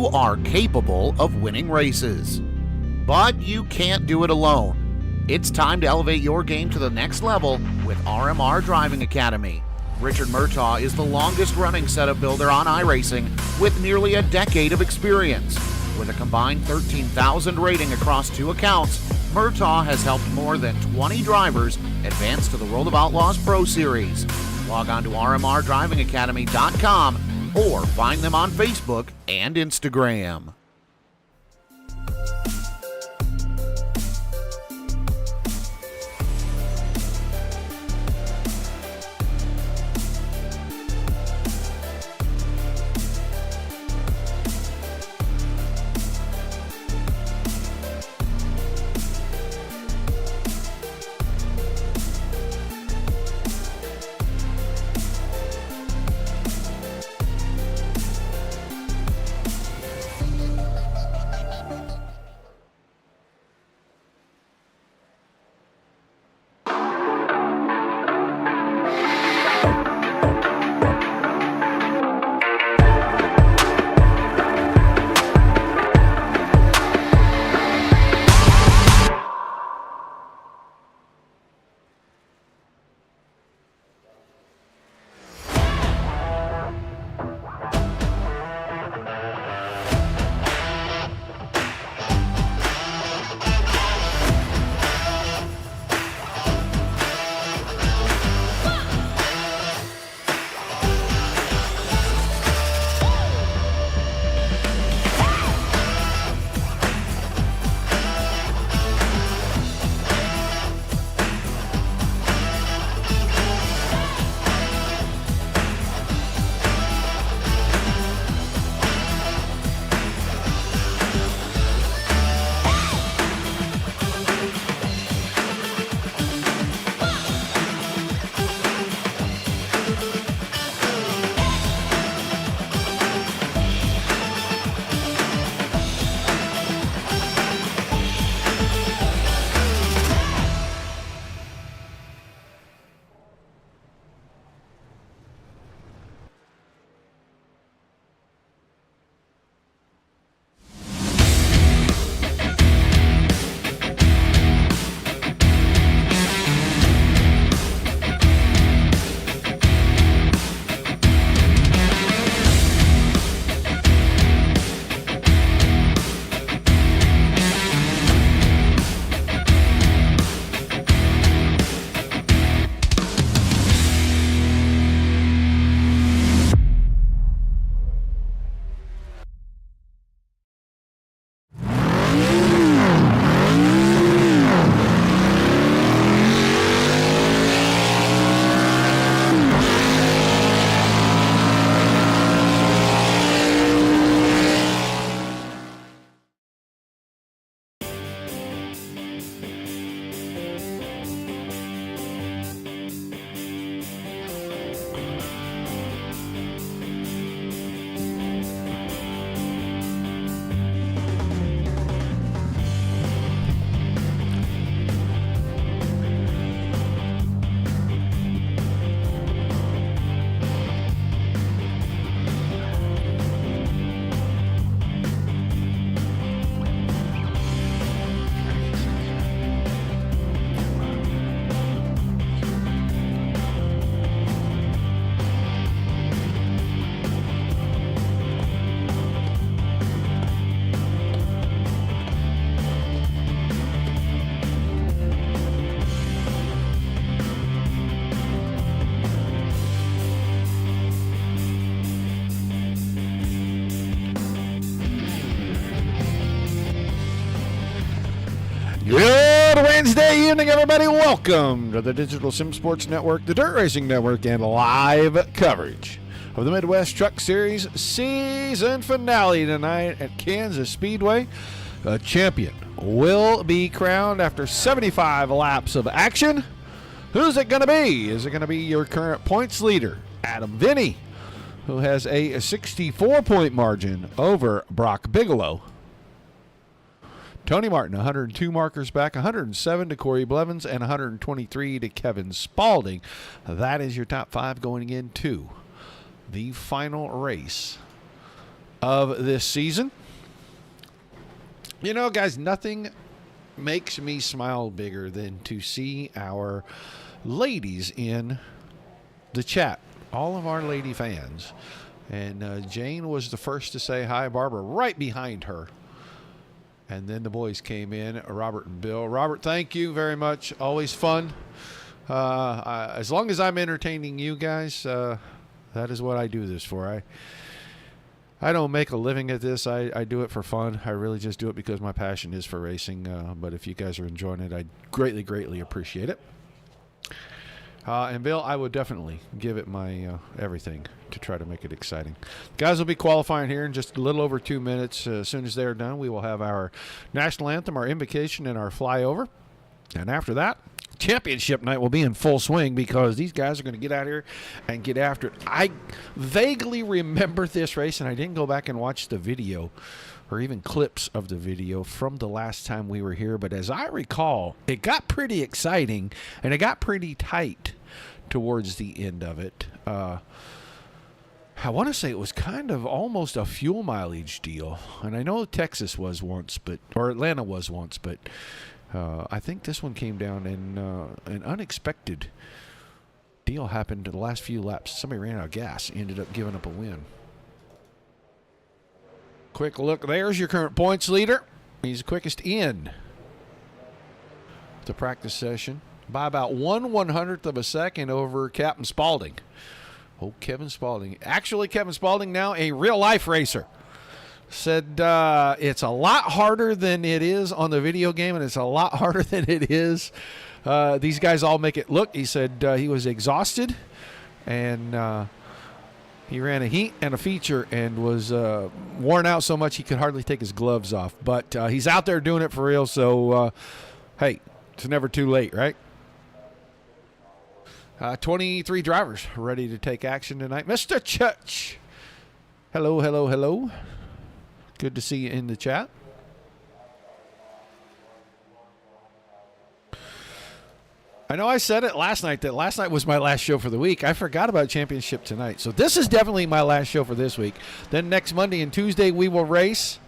you are capable of winning races. But you can't do it alone. It's time to elevate your game to the next level with RMR Driving Academy. Richard Murtaugh is the longest-running setup builder on iRacing with nearly a decade of experience. With a combined 13,000 rating across 2 accounts, Murtaugh has helped more than 20 drivers advance to the World of Outlaws Pro Series. Log on to rmrdrivingacademy.com or find them on Facebook and Instagram. Good Wednesday evening, everybody. Welcome to the Digital Sim Sports Network, the Dirt Racing Network, and live coverage of the Midwest Truck Series season finale tonight at Kansas Speedway. A champion will be crowned after 75 laps of action. Who's it going to be? Is it going to be your current points leader, Adam Vinny, who has a 64-point margin over Brock Bigelow? Tony Martin, 102 markers back, 107 to Corey Blevins, and 123 to Kevin Spalding. That is your top five going into the final race of this season. You know, guys, nothing makes me smile bigger than to see our ladies in the chat, all of our lady fans. And Jane was the first to say hi, Barbara right behind her. And then the boys came in, Robert and Bill. Robert, thank you very much. Always fun. As long as I'm entertaining you guys, that is what I do this for. I don't make a living at this. I do it for fun. I really just do it because my passion is for racing. But if you guys are enjoying it, I greatly, greatly appreciate it. And Bill, I would definitely give it my everything to try to make it exciting. Guys will be qualifying here in just a little over 2 minutes. As soon as they're done, we will have our national anthem, our invocation, and our flyover. And after that, championship night will be in full swing because these guys are going to get out here and get after it. I vaguely remember this race, and I didn't go back and watch the video or even clips of the video from the last time we were here. But as I recall, it got pretty exciting, and it got pretty tight towards the end of it. I want to say it was kind of almost a fuel mileage deal. And I know Texas was once, or Atlanta was once, but I think this one came down and an unexpected deal happened in the last few laps. Somebody ran out of gas, ended up giving up a win. Quick look. There's your current points leader. He's the quickest in the practice session by about 1/100th of a second over Captain Spaulding. Oh, Kevin Spaulding. Actually, Kevin Spaulding now a real-life racer. Said it's a lot harder than it is on the video game, and it's a lot harder than it is. These guys all make it look. He said he was exhausted, and he ran a heat and a feature and was worn out so much he could hardly take his gloves off. But he's out there doing it for real, so, hey, it's never too late, right? 23 drivers ready to take action tonight. Mr. Church. Hello, hello, hello. Good to see you in the chat. I know I said it last night that last night was my last show for the week. I forgot about championship tonight. So this is definitely my last show for this week. Then next Monday and Tuesday we will race.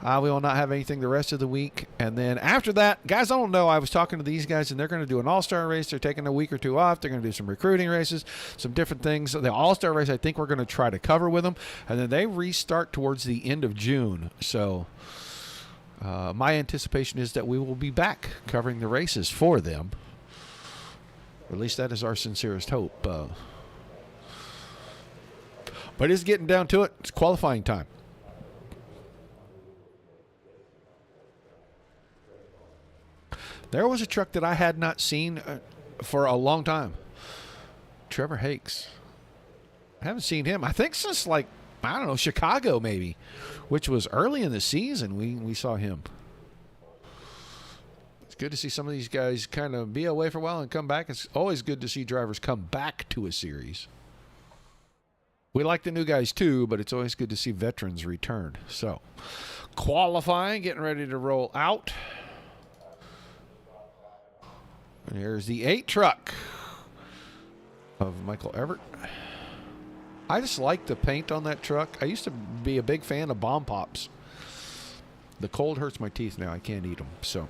We will not have anything the rest of the week. And then after that, guys, I don't know. I was talking to these guys, and they're going to do an all-star race. They're taking a week or two off. They're going to do some recruiting races, some different things. The all-star race, I think we're going to try to cover with them. And then they restart towards the end of June. So my anticipation is that we will be back covering the races for them. Or at least that is our sincerest hope. But it's getting down to it. It's qualifying time. There was a truck that I had not seen for a long time. Trevor Hakes. I haven't seen him. I think since, like, I don't know, Chicago maybe, which was early in the season we saw him. It's good to see some of these guys kind of be away for a while and come back. It's always good to see drivers come back to a series. We like the new guys too, but it's always good to see veterans return. So, qualifying, getting ready to roll out. Here's the 8 truck of Michael Everett. I just like the paint on that truck. I used to be a big fan of Bomb Pops. The cold hurts my teeth now. I can't eat them. So,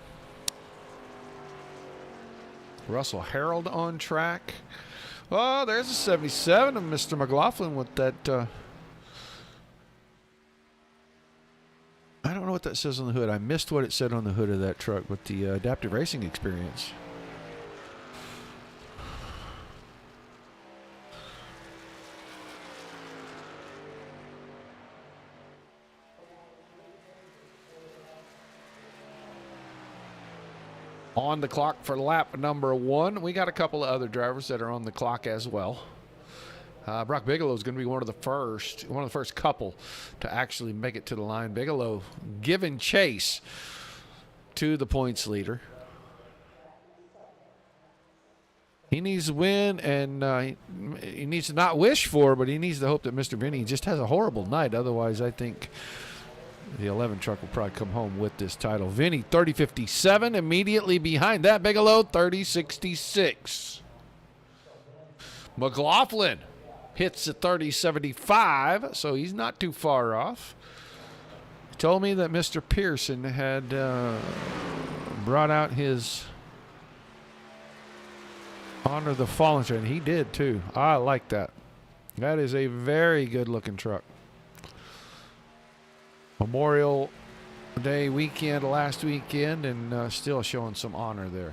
Russell Harold on track. Oh, there's a 77 of Mr. McLaughlin with that. I don't know what that says on the hood. I missed what it said on the hood of that truck with the adaptive racing experience. On the clock for lap number 1. We got a couple of other drivers that are on the clock as well. Brock Bigelow is going to be one of the first couple to actually make it to the line. Bigelow giving chase to the points leader. He needs to win, and he needs to not wish for, but he needs to hope that Mr. Vinny just has a horrible night. Otherwise, I think the 11 truck will probably come home with this title. Vinny, 30.57. Immediately behind that, Bigelow, 30.66. McLaughlin hits the 30.75, so he's not too far off. He told me that Mr. Pearson had brought out his Honor the Fallen, and he did too. I like that. That is a very good looking truck. Memorial Day weekend last weekend, and still showing some honor there.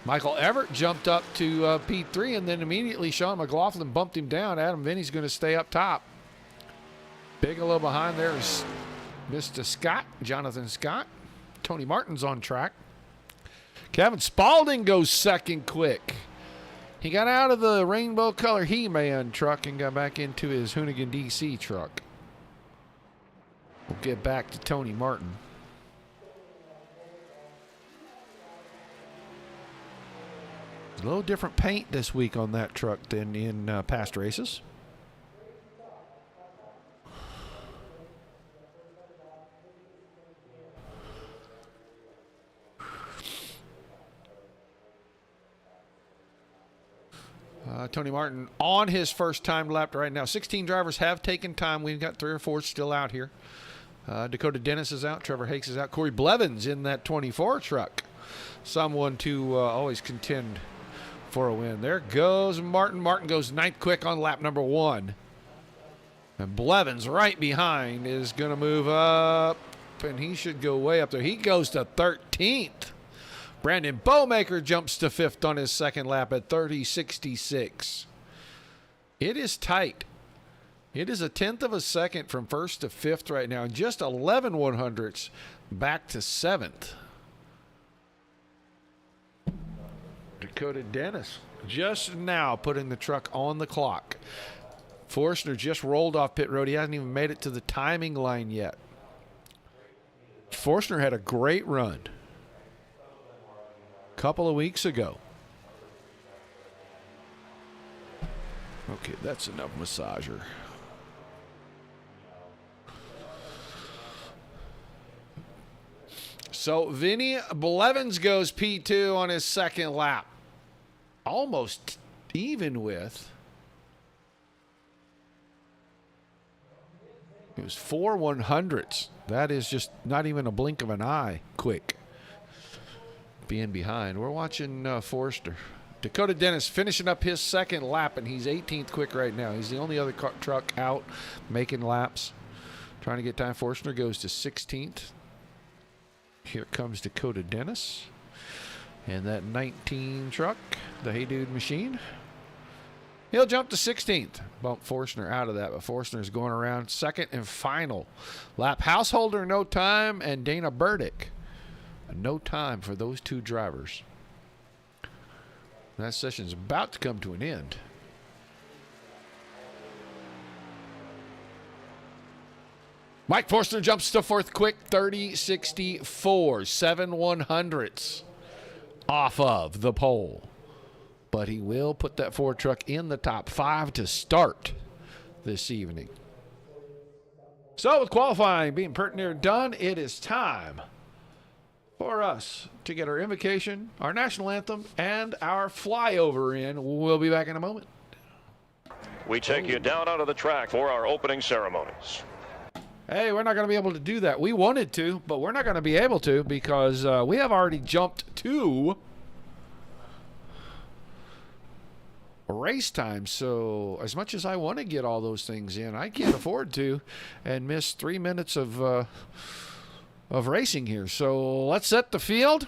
Michael Everett jumped up to P3, and then immediately Sean McLaughlin bumped him down. Adam Vinny's going to stay up top. Bigelow behind there is Mr. Scott, Jonathan Scott. Tony Martin's on track. Kevin Spaulding goes second quick. He got out of the rainbow color He-Man truck and got back into his Hoonigan DC truck. We'll get back to Tony Martin. A little different paint this week on that truck than in past races. Tony Martin on his first time lap right now. 16 drivers have taken time. We've got 3 or 4 still out here. Dakota Dennis is out. Trevor Hakes is out. Corey Blevins in that 24 truck. Someone to always contend for a win. There goes Martin. Martin goes 9th quick on lap number 1. And Blevins right behind is going to move up, and he should go way up there. He goes to 13th. Brandon Bowmaker jumps to 5th on his second lap at 30.66. It is tight. It is a 1/10 of a second from 1st to 5th right now. And just 11 100ths back to 7th. Dakota Dennis just now putting the truck on the clock. Forstner just rolled off pit road. He hasn't even made it to the timing line yet. Forstner had a great run couple of weeks ago. Okay, that's enough massager. So Vinny Blevins goes P2 on his second lap. Almost even with. It was 4 100ths. That is just not even a blink of an eye quick. Being behind. We're watching Forster. Dakota Dennis finishing up his second lap, and he's 18th quick right now. He's the only other truck out making laps. Trying to get time. Forstner goes to 16th. Here comes Dakota Dennis. And that 19 truck, the Hey Dude machine. He'll jump to 16th. Bump Forstner out of that, but Forstner's going around second and final lap. Householder, no time, and Dana Burdick. No time for those 2 drivers. That session's about to come to an end. Mike Forstner jumps to 4th quick, 30.64, 7 100ths off of the pole. But he will put that Ford truck in the top 5 to start this evening. So with qualifying being pretty near done, it is time for us to get our invocation, our national anthem, and our flyover in. We'll be back in a moment. We take you down onto the track for our opening ceremonies. Hey, we're not going to be able to do that. We wanted to, but we're not going to be able to because we have already jumped to race time. So as much as I want to get all those things in, I can't afford to and miss 3 minutes of racing here. So let's set the field.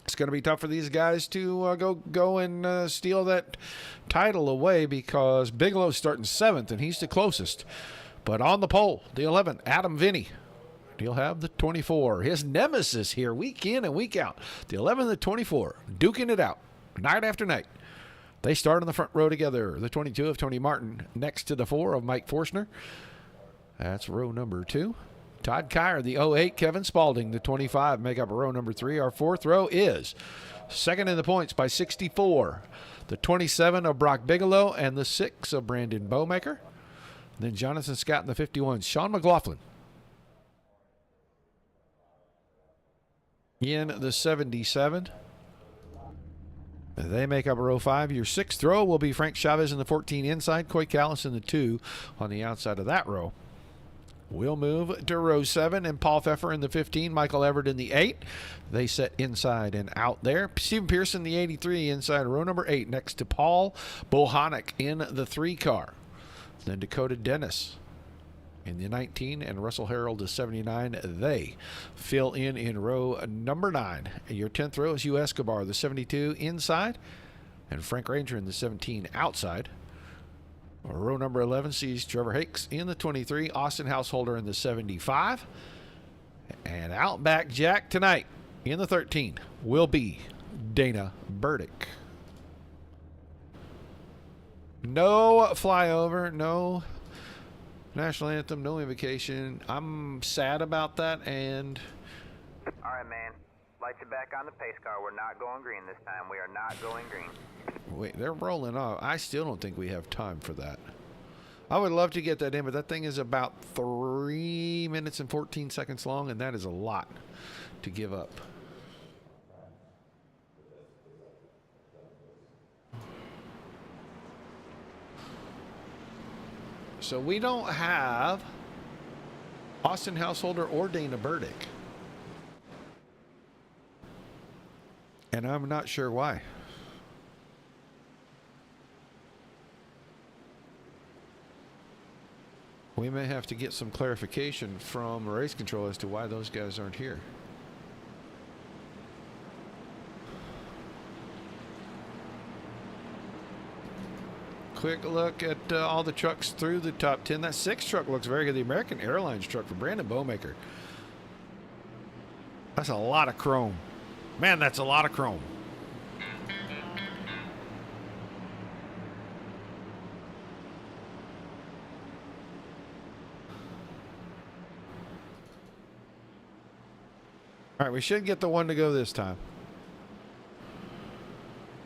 It's going to be tough for these guys to go and steal that title away because Bigelow's starting 7th, and he's the closest. But on the pole, the 11, Adam Vinny. He'll have the 24. His nemesis here, week in and week out. The 11 and the 24, duking it out night after night. They start on the front row together. The 22 of Tony Martin next to the 4 of Mike Forstner. That's row number 2. Todd Kyer, the 08, Kevin Spaulding, the 25, make up row number 3. Our 4th row is second in the points by 64. The 27 of Brock Bigelow and the 6 of Brandon Bowmaker. Then Jonathan Scott in the 51, Sean McLaughlin in the 77. They make up row 5. Your 6th row will be Frank Chavez in the 14 inside, Coy Callis in the 2 on the outside of that row. We'll move to row 7 and Paul Pfeffer in the 15, Michael Everett in the 8. They set inside and out there. Stephen Pearson, the 83, inside row number 8 next to Paul Bohanic in the 3 car. Then Dakota Dennis in the 19 and Russell Harold is 79. They fill in row number 9. Your 10th row is Hugh Escobar, the 72 inside, and Frank Ranger in the 17 outside. Row number 11 sees Trevor Hakes in the 23, Austin Householder in the 75. And Outback Jack tonight in the 13 will be Dana Burdick. No flyover, no national anthem, no invocation. I'm sad about that, and... All right, man. Light you back on the pace car. We're not going green this time. We are not going green. Wait, they're rolling off. I still don't think we have time for that. I would love to get that in, but that thing is about 3 minutes and 14 seconds long, and that is a lot to give up. So we don't have Austin Householder or Dana Burdick. And I'm not sure why. We may have to get some clarification from race control as to why those guys aren't here. Quick look at all the trucks through the top 10. That 6 truck looks very good. The American Airlines truck for Brandon Bowmaker. That's a lot of chrome. Man, that's a lot of chrome. All right, we should get the one to go this time.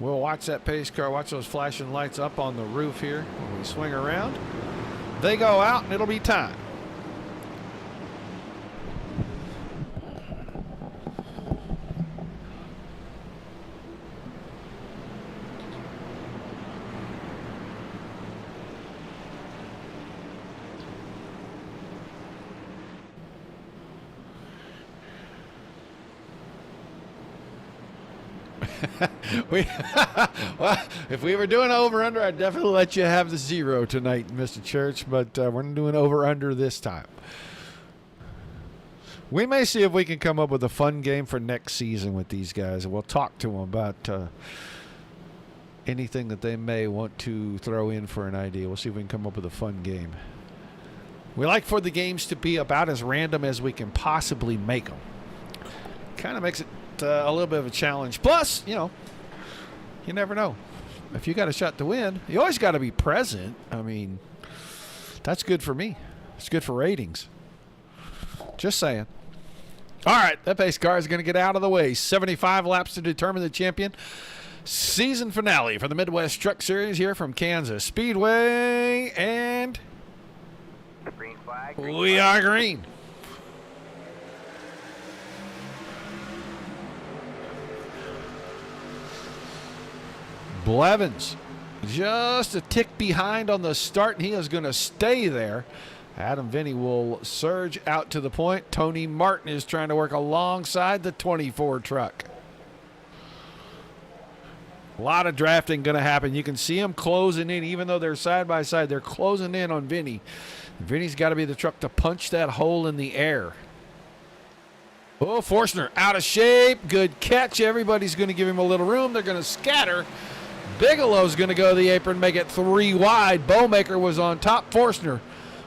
We'll watch that pace car, watch those flashing lights up on the roof here. When we swing around, they go out and it'll be time. Well, if we were doing over-under, I'd definitely let you have the 0 tonight, Mr. Church, but we're doing over-under this time. We may see if we can come up with a fun game for next season with these guys, and we'll talk to them about anything that they may want to throw in for an idea. We'll see if we can come up with a fun game. We like for the games to be about as random as we can possibly make them. Kind of makes it a little bit of a challenge. Plus, you know, you never know. If you got a shot to win, you always got to be present. I mean, that's good for me. It's good for ratings. Just saying. All right, that pace car is going to get out of the way. 75 laps to determine the champion. Season finale for the Midwest Truck Series here from Kansas Speedway, and Green flag. we are green. Blevins just a tick behind on the start, and he is going to stay there. Adam Vinny will surge out to the point. Tony Martin is trying to work alongside the 24 truck. A lot of drafting going to happen. You can see them closing in, even though they're side by side. They're closing in on Vinny. Vinny's got to be the truck to punch that hole in the air. Oh, Forstner out of shape. Good catch. Everybody's going to give him a little room. They're going to scatter. Bigelow's going to go to the apron, make it 3 wide. Bowmaker was on top. Forstner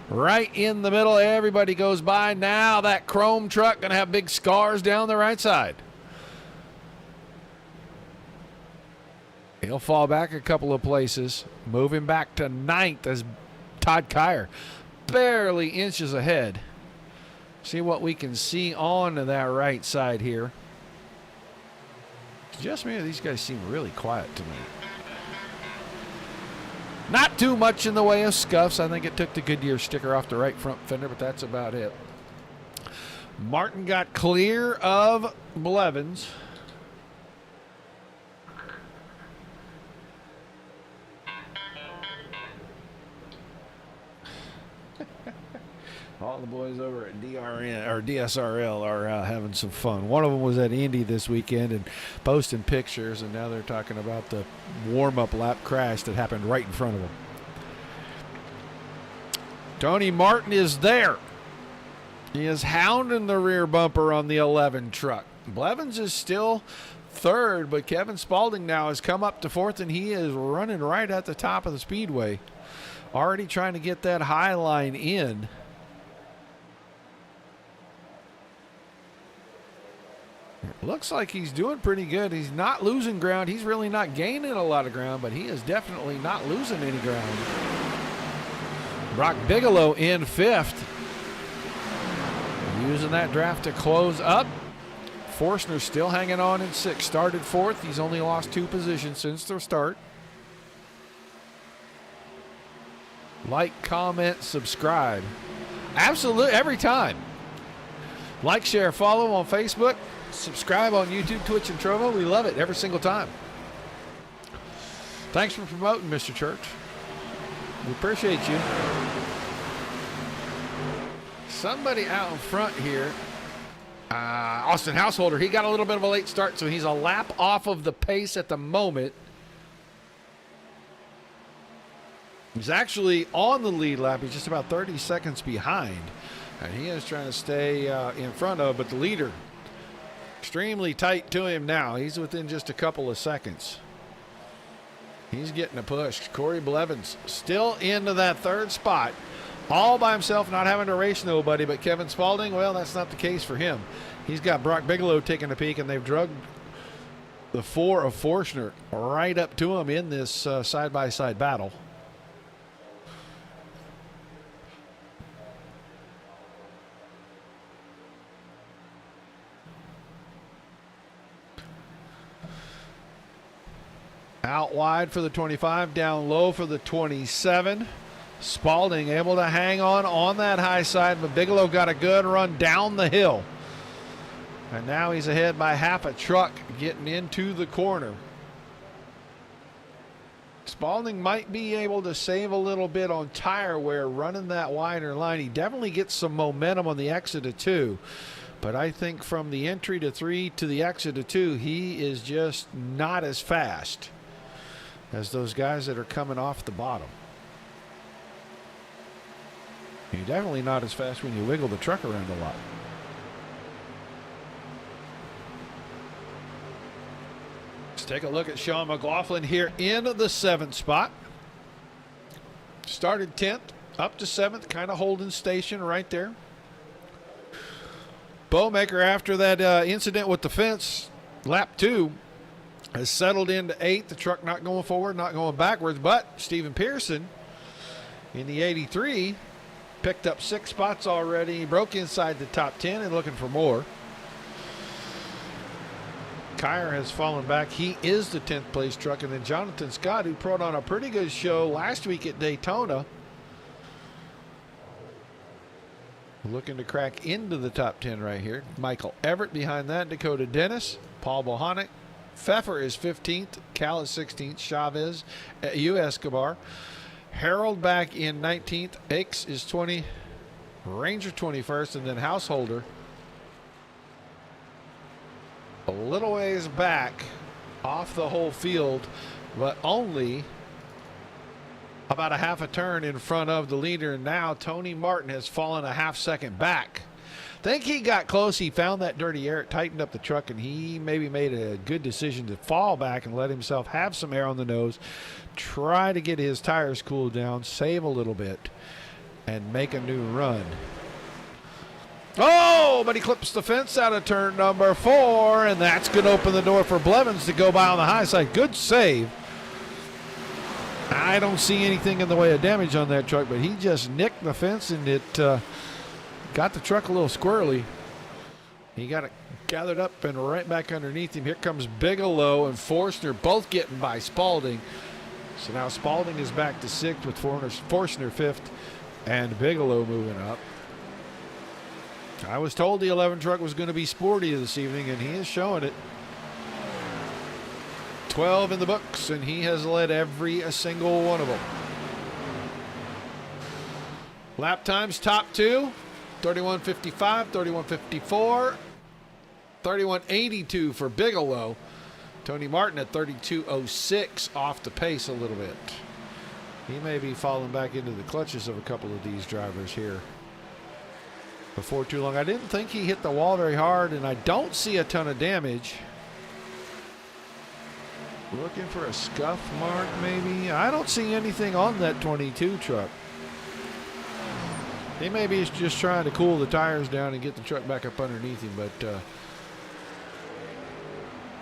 right in the middle. Everybody goes by. Now that chrome truck going to have big scars down the right side. He'll fall back a couple of places. Moving back to 9th as Todd Kyer barely inches ahead. See what we can see on that right side here. Just me, these guys seem really quiet to me. Not too much in the way of scuffs. I think it took the Goodyear sticker off the right front fender, but that's about it. Martin got clear of Blevins. All the boys over at DRN or DSRL are having some fun. One of them was at Indy this weekend and posting pictures, and now they're talking about the warm-up lap crash that happened right in front of them. Tony Martin is there. He is hounding the rear bumper on the 11 truck. Blevins is still third, but Kevin Spaulding now has come up to fourth, and he is running right at the top of the speedway. Already trying to get that high line in. Looks like he's doing pretty good. He's not losing ground. He's really not gaining a lot of ground, but he is definitely not losing any ground. Brock Bigelow in fifth. Using that draft to close up. Forstner still hanging on in sixth. Started fourth. He's only lost 2 positions since the start. Like, comment, subscribe. Absolutely, every time. Like, share, follow on Facebook. Subscribe on YouTube, Twitch, and Trovo. We love it every single time. Thanks for promoting, Mr. Church. We appreciate you. Somebody out in front here, Austin Householder, he got a little bit of a late start, so he's a lap off of the pace at the moment. He's actually on the lead lap. He's just about 30 seconds behind, and he is trying to stay in front of, but the leader extremely tight to him now. He's within just a couple of seconds. He's getting a push. Corey Blevins still into that third spot. All by himself, not having to race nobody, but Kevin Spaulding, well, that's not the case for him. He's got Brock Bigelow taking a peek, and they've drugged the 4 of Forstner right up to him in this side-by-side battle. Out wide for the 25, down low for the 27. Spaulding able to hang on that high side, but Bigelow got a good run down the hill. And now he's ahead by half a truck getting into the corner. Spaulding might be able to save a little bit on tire wear running that wider line. He definitely gets some momentum on the exit of 2. But I think from the entry to 3 to the exit of 2, he is just not as fast as those guys that are coming off the bottom. You're definitely not as fast when you wiggle the truck around a lot. Let's take a look at Sean McLaughlin here in the 7th spot. Started 10th, up to 7th, kind of holding station right there. Bowmaker, after that incident with the fence, lap 2, has settled into 8th. The truck not going forward, not going backwards, but Stephen Pearson in the 83 picked up 6 spots already. He broke inside the top 10 and looking for more. Kyer has fallen back. He is the 10th place truck. And then Jonathan Scott, who put on a pretty good show last week at Daytona, looking to crack into the top 10 right here. Michael Everett behind that. Dakota Dennis, Paul Bohanec. Pfeffer is 15th. Cal is 16th. Chavez, U. Escobar. Harold back in 19th. Aix is 20. Ranger 21st. And then Householder a little ways back off the whole field, but only about a half a turn in front of the leader. And now Tony Martin has fallen a half second back. Think he got close. He found that dirty air. It tightened up the truck, and he maybe made a good decision to fall back and let himself have some air on the nose, try to get his tires cooled down, save a little bit, and make a new run. Oh, but he clips the fence out of turn number 4, and that's going to open the door for Blevins to go by on the high side. Good save. I don't see anything in the way of damage on that truck, but he just nicked the fence, and it got the truck a little squirrely. He got it gathered up and right back underneath him. Here comes Bigelow and Forstner both getting by Spaulding. So now Spaulding is back to 6th with Forstner 5th and Bigelow moving up. I was told the 11 truck was going to be sporty this evening, and he is showing it. 12 in the books, and he has led every single one of them. Lap times top 2. 31.55, 31.54, 31.82 for Bigelow. Tony Martin at 32.06, off the pace a little bit. He may be falling back into the clutches of a couple of these drivers here before too long. I didn't think he hit the wall very hard, and I don't see a ton of damage. Looking for a scuff mark, maybe. I don't see anything on that 22 truck. He maybe is just trying to cool the tires down and get the truck back up underneath him, but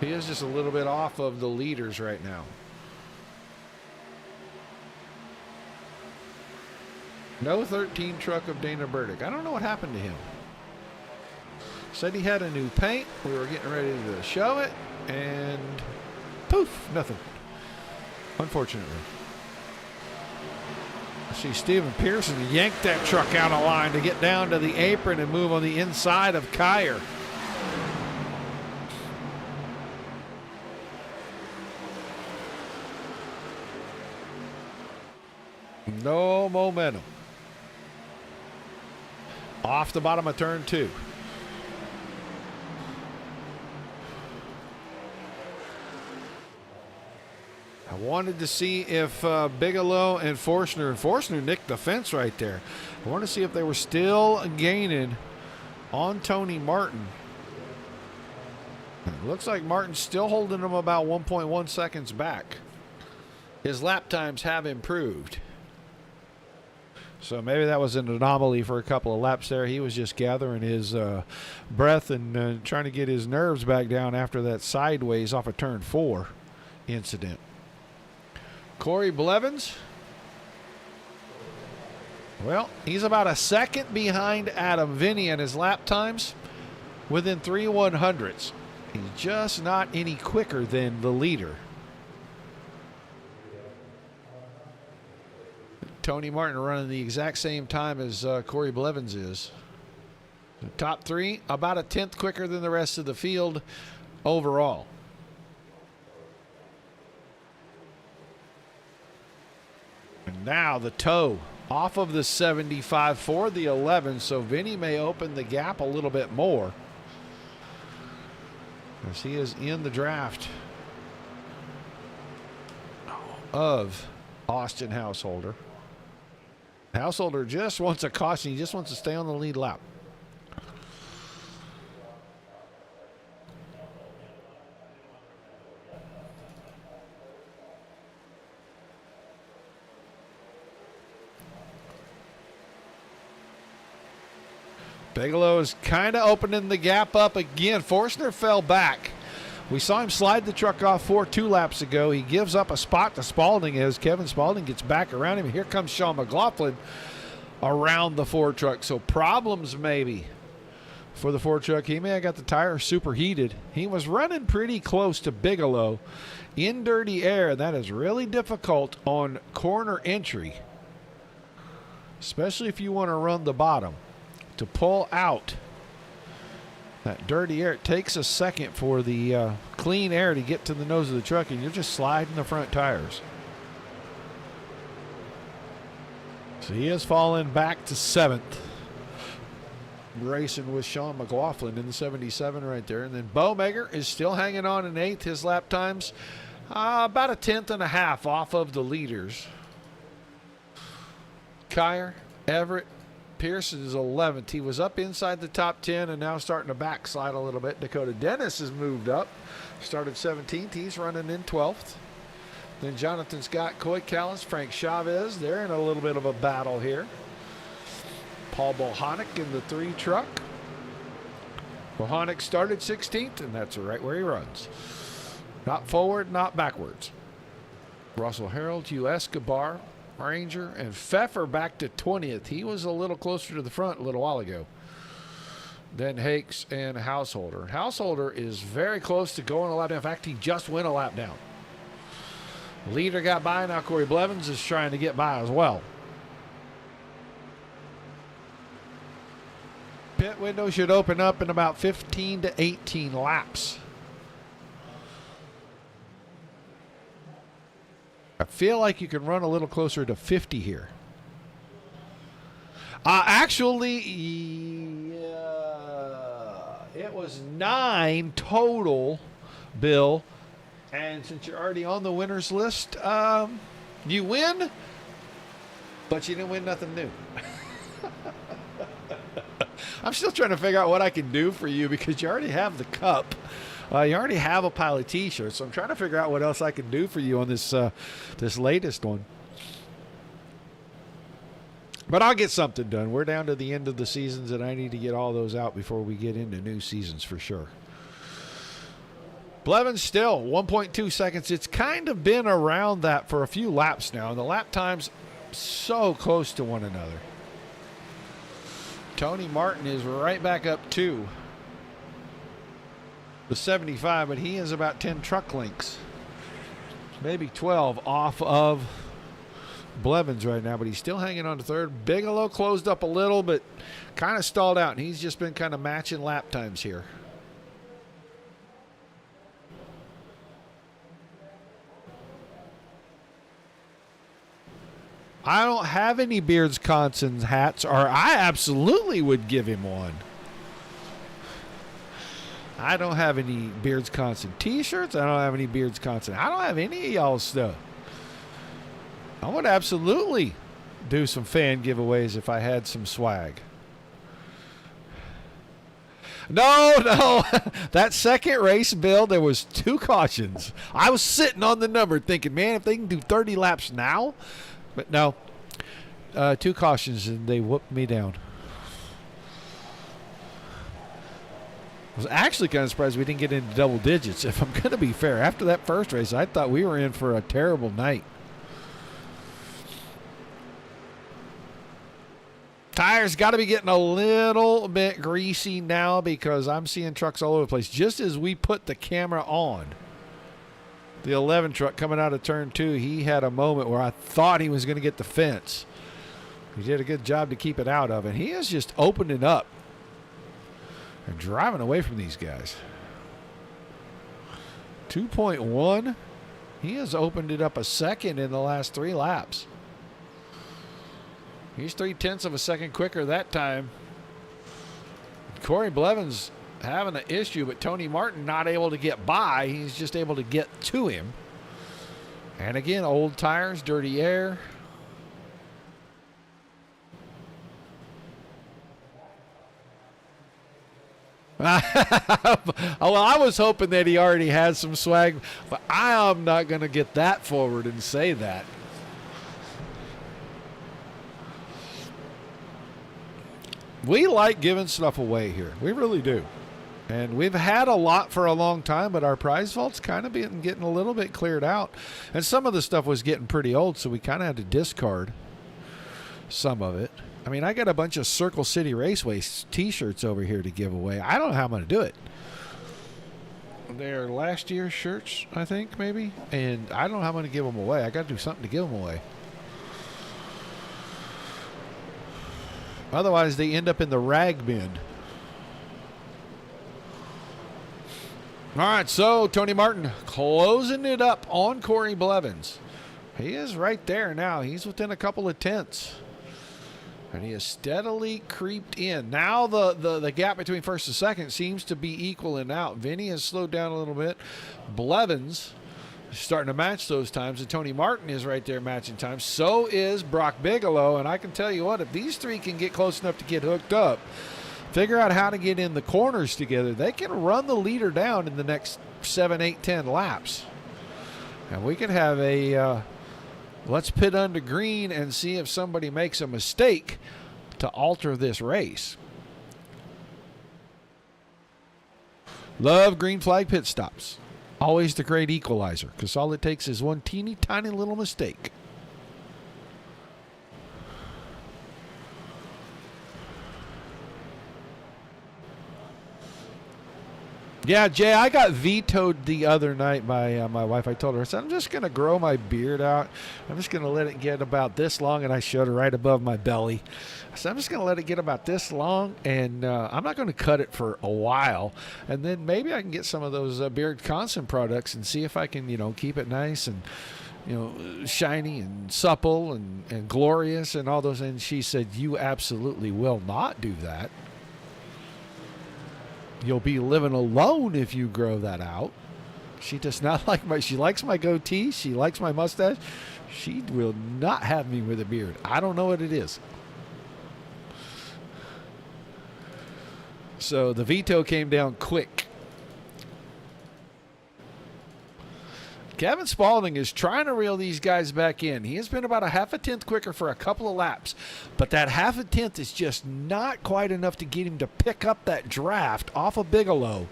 he is just a little bit off of the leaders right now. No 13 truck of Dana Burdick. I don't know what happened to him. Said he had a new paint. We were getting ready to show it, and poof, nothing. Unfortunately. I see Steven Pearson yank that truck out of line to get down to the apron and move on the inside of Kyer. No momentum. Off the bottom of turn 2. I wanted to see if Bigelow and Forstner nicked the fence right there. I wanted to see if they were still gaining on Tony Martin. It looks like Martin's still holding him about 1.1 seconds back. His lap times have improved. So maybe that was an anomaly for a couple of laps there. He was just gathering his breath and trying to get his nerves back down after that sideways off of turn 4 incident. Corey Blevins, well, he's about a second behind Adam Vinny in his lap times, within 3/100ths. He's just not any quicker than the leader. Tony Martin running the exact same time as Corey Blevins is. The top 3, about a 10th quicker than the rest of the field overall. And now the toe off of the 75 for the 11, so Vinny may open the gap a little bit more as he is in the draft of Austin Householder. Householder just wants a caution. He just wants to stay on the lead lap. Bigelow is kind of opening the gap up again. Forstner fell back. We saw him slide the truck off 2 laps ago. He gives up a spot to Spalding as Kevin Spalding gets back around him. Here comes Sean McLaughlin around the Ford truck. So problems maybe for the Ford truck. He may have got the tire superheated. He was running pretty close to Bigelow in dirty air. That is really difficult on corner entry, especially if you want to run the bottom. To pull out that dirty air, it takes a second for the clean air to get to the nose of the truck, and you're just sliding the front tires. So he has fallen back to 7th, racing with Sean McLaughlin in the 77 right there. And then Bo Mager is still hanging on in 8th. His lap times about a 10th and a half off of the leaders. Kyer, Everett, Pearson is 11th. He was up inside the top 10 and now starting to backslide a little bit. Dakota Dennis has moved up. Started 17th. He's running in 12th. Then Jonathan Scott, Coy Callis, Frank Chavez. They're in a little bit of a battle here. Paul Bohanec in the 3 truck. Bohanec started 16th, and that's right where he runs. Not forward, not backwards. Russell Harold, Hugh Escobar, Ranger, and Pfeffer back to 20th. He was a little closer to the front a little while ago. Then Hakes and Householder. Householder is very close to going a lap down. In fact, he just went a lap down. Leader got by. Now Corey Blevins is trying to get by as well. Pit window should open up in about 15 to 18 laps. I feel like you can run a little closer to 50 here. Actually, it was 9 total, Bill. And since you're already on the winners list, you win, but you didn't win nothing new. I'm still trying to figure out what I can do for you because you already have the cup. You already have a pile of T-shirts, so I'm trying to figure out what else I can do for you on this this latest one. But I'll get something done. We're down to the end of the seasons, and I need to get all those out before we get into new seasons for sure. Blevins still 1.2 seconds. It's kind of been around that for a few laps now, and the lap times so close to one another. Tony Martin is right back up 2 with 75, but he is about 10 truck lengths, maybe 12 off of Blevins right now, but he's still hanging on to third. Bigelow closed up a little, but kind of stalled out, and he's just been kind of matching lap times here. I don't have any Beards-Consson hats, or I absolutely would give him one. I don't have any Beards-Consson T-shirts. I don't have any Beards-Consson. I don't have any of y'all's stuff. I would absolutely do some fan giveaways if I had some swag. No. That second race, Bill, there was 2 cautions. I was sitting on the number thinking, man, if they can do 30 laps now. But no, 2 cautions, and they whooped me down. I was actually kind of surprised we didn't get into double digits, if I'm going to be fair. After that first race, I thought we were in for a terrible night. Tires got to be getting a little bit greasy now because I'm seeing trucks all over the place. Just as we put the camera on, the 11 truck coming out of turn 2, he had a moment where I thought he was going to get the fence. He did a good job to keep it out of it. He is just opening up and driving away from these guys. 2.1. He has opened it up a second in the last 3 laps. He's 0.3 of a second quicker that time. Corey Blevins having an issue, but Tony Martin not able to get by. He's just able to get to him. And again, old tires, dirty air. Well, I was hoping that he already had some swag, but I am not going to get that forward and say that. We like giving stuff away here. We really do. And we've had a lot for a long time, but our prize vault's kind of been getting a little bit cleared out. And some of the stuff was getting pretty old, so we kind of had to discard some of it. I mean, I got a bunch of Circle City Raceway T-shirts over here to give away. I don't know how I'm going to do it. They're last year's shirts, I think, maybe. And I don't know how I'm going to give them away. I got to do something to give them away. Otherwise, they end up in the rag bin. All right, so Tony Martin closing it up on Corey Blevins. He is right there now. He's within a couple of tenths. And he has steadily creeped in. Now the gap between first and second seems to be equaling out. Vinny has slowed down a little bit. Blevins is starting to match those times. And Tony Martin is right there matching times. So is Brock Bigelow. And I can tell you what, if these 3 can get close enough to get hooked up, figure out how to get in the corners together, they can run the leader down in the next 7, 8, 10 laps. And we could have a let's pit under green and see if somebody makes a mistake to alter this race. Love green flag pit stops. Always the great equalizer, because all it takes is one teeny tiny little mistake. Yeah, Jay, I got vetoed the other night by my wife. I told her, I said, I'm just going to grow my beard out. I'm just going to let it get about this long, and I showed her right above my belly. I said, I'm just going to let it get about this long, and I'm not going to cut it for a while. And then maybe I can get some of those Beard-Consson products and see if I can, keep it nice and shiny and supple and glorious and all those. And she said, you absolutely will not do that. You'll be living alone if you grow that out. She does not like she likes my goatee. She likes my mustache. She will not have me with a beard. I don't know what it is. So the veto came down quick. Kevin Spaulding is trying to reel these guys back in. He has been about a half a tenth quicker for a couple of laps, but that half a tenth is just not quite enough to get him to pick up that draft off of Bigelow.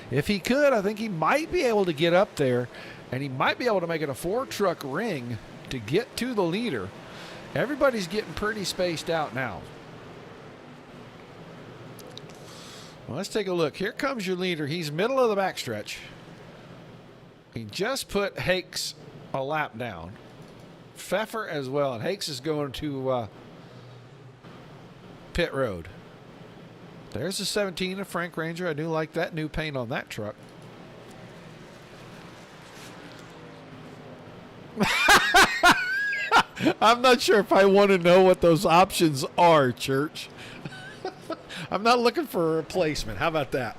If he could, I think he might be able to get up there, and he might be able to make it a 4-truck ring to get to the leader. Everybody's getting pretty spaced out now. Well, let's take a look. Here comes your leader. He's middle of the backstretch. He just put Hakes a lap down. Pfeffer as well. And Hakes is going to pit road. There's the 17 of Frank Ranger. I do like that new paint on that truck. I'm not sure if I want to know what those options are, Church. I'm not looking for a replacement. How about that?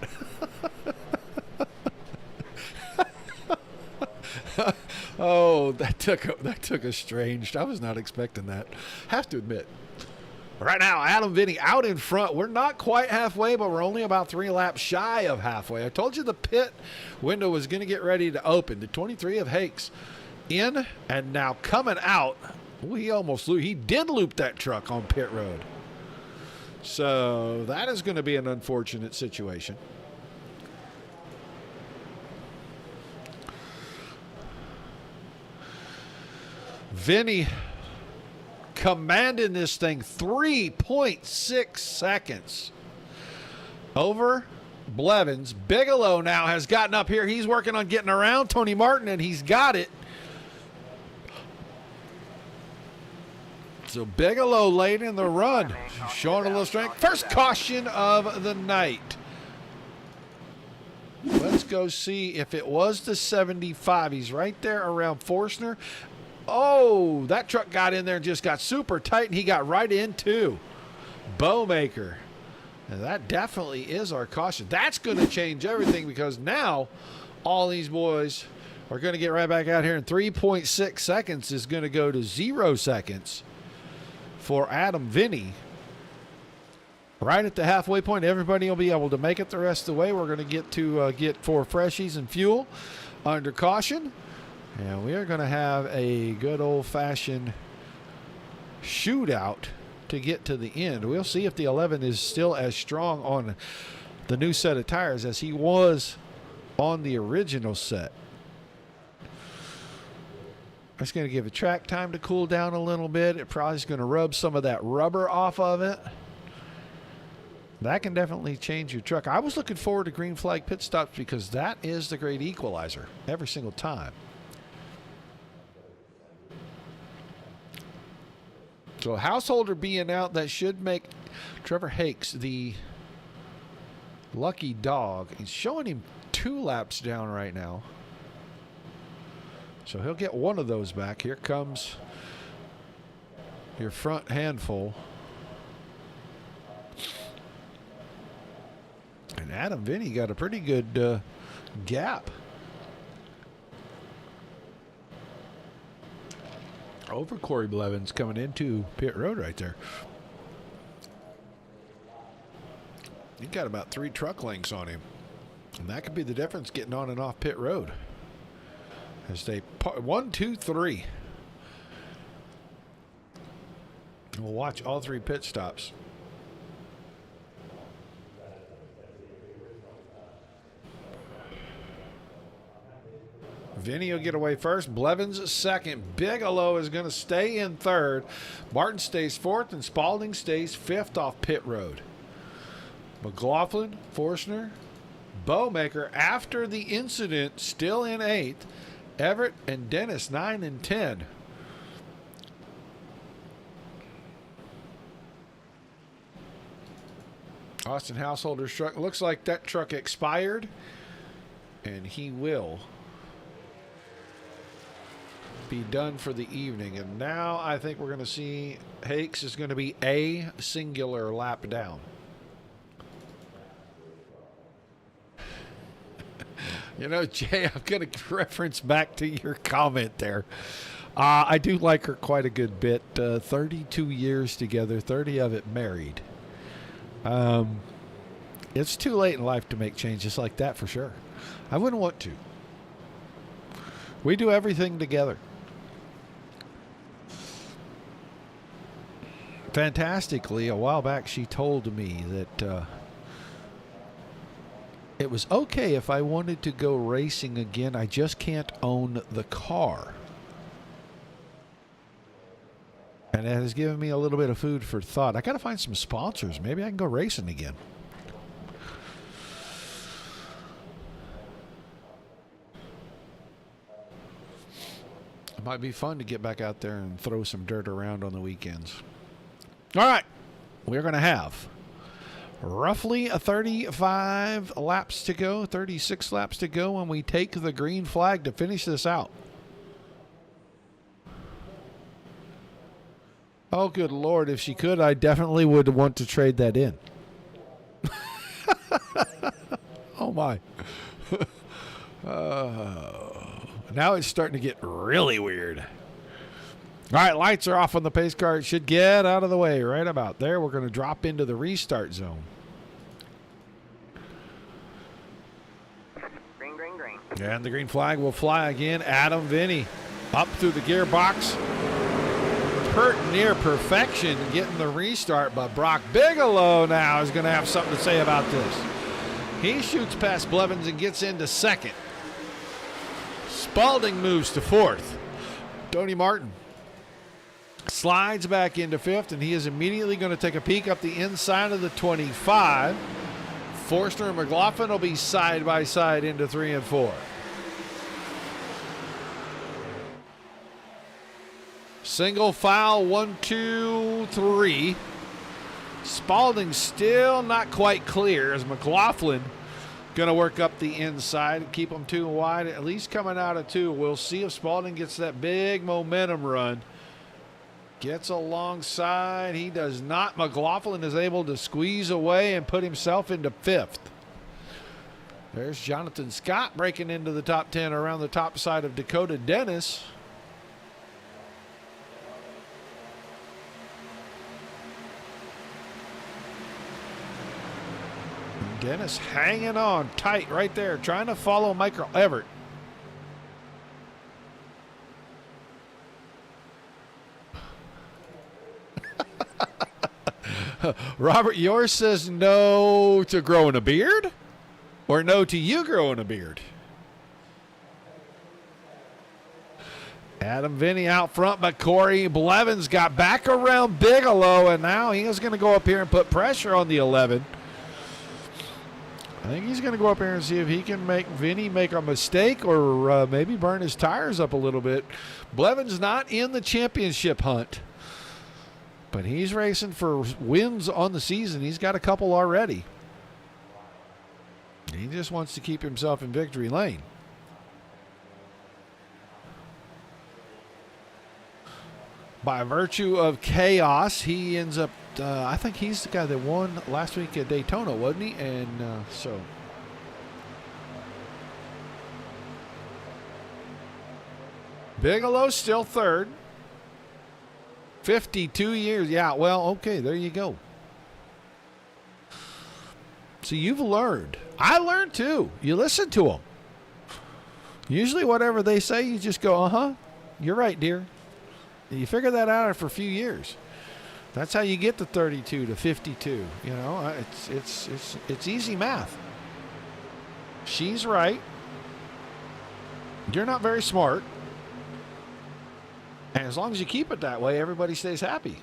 Oh, that took a strange. I was not expecting that. Have to admit. Right now, Adam Vinny out in front. We're not quite halfway, but we're only about 3 laps shy of halfway. I told you the pit window was going to get ready to open. The 23 of Hakes in and now coming out. Ooh, he almost looped. He did loop that truck on pit road. So that is going to be an unfortunate situation. Vinny commanding this thing 3.6 seconds over Blevins. Bigelow now has gotten up here. He's working on getting around Tony Martin, and he's got it. So Bigelow late in the run, showing a little strength. First caution of the night. Let's go see if it was the 75. He's right there around Forstner. Oh, that truck got in there and just got super tight, and he got right into Bowmaker. And that definitely is our caution. That's going to change everything, because now all these boys are going to get right back out here, and 3.6 seconds is going to go to 0 seconds for Adam Vinny. Right at the halfway point, everybody will be able to make it the rest of the way. We're going to get 4 freshies and fuel under caution. And we are going to have a good old-fashioned shootout to get to the end. We'll see if the 11 is still as strong on the new set of tires as he was on the original set. It's going to give a track time to cool down a little bit. It probably is going to rub some of that rubber off of it. That can definitely change your truck. I was looking forward to green flag pit stops because that is the great equalizer every single time. So Householder being out, that should make Trevor Hakes the lucky dog. He's showing him 2 laps down right now. So he'll get one of those back. Here comes your front handful. And Adam Vinny got a pretty good gap over Corey Blevins coming into pit road right there. He got about 3 truck lengths on him, and that could be the difference getting on and off pit road. As they 1, 2, 3. We'll watch all 3 pit stops. Vinny will get away first. Blevins second. Bigelow is going to stay in third. Martin stays 4th, and Spaulding stays 5th off pit road. McLaughlin, Forstner, Bowmaker after the incident still in 8th. Everett and Dennis 9 and 10. Austin Householder's truck. Looks like that truck expired, and he will be done for the evening. And now I think we're going to see Hakes is going to be a singular lap down. You know, Jay, I'm going to reference back to your comment there. I do like her quite a good bit. 32 years together, 30 of it married. It's too late in life to make changes like that for sure. I wouldn't want to. We do everything together. Fantastically, a while back she told me that it was okay if I wanted to go racing again. I just can't own the car. And it has given me a little bit of food for thought. I got to find some sponsors. Maybe I can go racing again. It might be fun to get back out there and throw some dirt around on the weekends. All right. We're going to have roughly 35 laps to go, 36 laps to go when we take the green flag to finish this out. Oh, good Lord. If she could, I definitely would want to trade that in. Oh, my. Now it's starting to get really weird. All right, lights are off on the pace car. It should get out of the way right about there. We're going to drop into the restart zone. Green, green, green. And the green flag will fly again. Adam Vinny up through the gearbox. Near perfection getting the restart, but Brock Bigelow now is going to have something to say about this. He shoots past Blevins and gets into second. Spalding moves to fourth. Tony Martin slides back into fifth, and he is immediately going to take a peek up the inside of the 25. Forster and McLaughlin will be side by side into 3 and 4. Single file, 1, 2, 3. Spalding still not quite clear as McLaughlin going to work up the inside and keep them 2 wide, at least coming out of 2. We'll see if Spalding gets that big momentum run. Gets alongside. He does not. McLaughlin is able to squeeze away and put himself into 5th. There's Jonathan Scott breaking into the top 10 around the top side of Dakota Dennis. Dennis hanging on tight right there, trying to follow Michael Everett. Robert Yours says no to growing a beard, or no to you growing a beard. Adam Vinny out front, but Corey Blevins got back around Bigelow, and now he is going to go up here and put pressure on the 11. I think he's going to go up here and see if he can make Vinny make a mistake or maybe burn his tires up a little bit. Blevins not in the championship hunt, but he's racing for wins on the season. He's got a couple already. He just wants to keep himself in victory lane. By virtue of chaos, he ends up, I think he's the guy that won last week at Daytona, wasn't he? And so. Bigelow still third. 52 years. Yeah, well, okay, there you go. So you've learned. I learned too. You listen to them. Usually whatever they say, you just go, uh-huh, you're right, dear. You figure that out after a few years. That's how you get to 32 to 52. You know, it's easy math. She's right. You're not very smart. And as long as you keep it that way, everybody stays happy.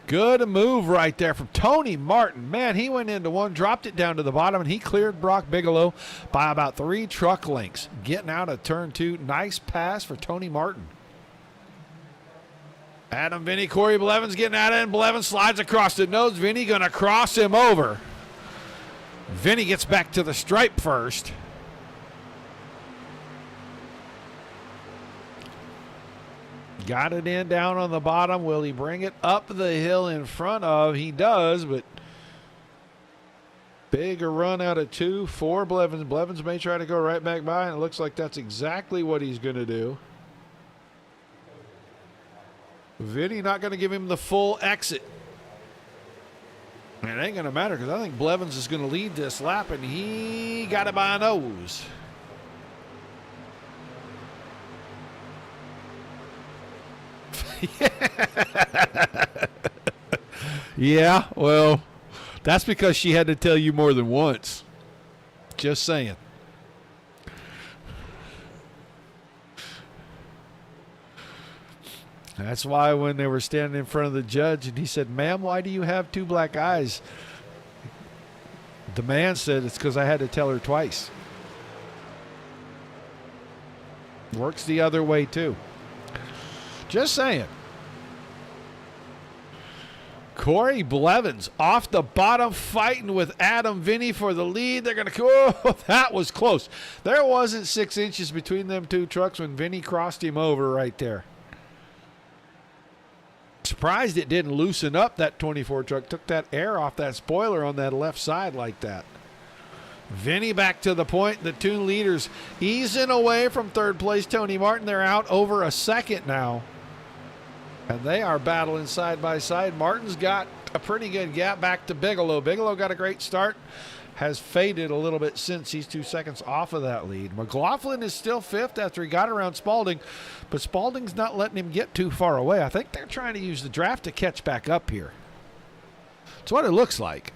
Good move right there from Tony Martin. Man, he went into one, dropped it down to the bottom, and he cleared Brock Bigelow by about 3 truck lengths. Getting out of turn 2. Nice pass for Tony Martin. Adam Vinny, Corey Blevins getting out of it, and Blevins slides across the nose. Vinny going to cross him over. Vinny gets back to the stripe first. Got it in down on the bottom. Will he bring it up the hill in front of? He does, but big a run out of 2 for Blevins. Blevins may try to go right back by, and it looks like that's exactly what he's going to do. Vinny not going to give him the full exit. And it ain't going to matter because I think Blevins is going to lead this lap, and he got it by a nose. Yeah, well, that's because she had to tell you more than once. Just saying. That's why when they were standing in front of the judge and he said, "Ma'am, why do you have 2 black eyes?" The man said, "It's because I had to tell her twice." Works the other way too. Just saying. Corey Blevins off the bottom fighting with Adam Vinny for the lead. They're going to go. Oh, that was close. There wasn't 6 inches between them 2 trucks when Vinny crossed him over right there. Surprised it didn't loosen up. That 24 truck took that air off that spoiler on that left side like that. Vinny back to the point. The 2 leaders easing away from 3rd place. Tony Martin, they're out over a second now. And they are battling side by side. Martin's got a pretty good gap back to Bigelow. Bigelow got a great start. Has faded a little bit since he's 2 seconds off of that lead. McLaughlin is still 5th after he got around Spalding, but Spalding's not letting him get too far away. I think they're trying to use the draft to catch back up here. That's what it looks like.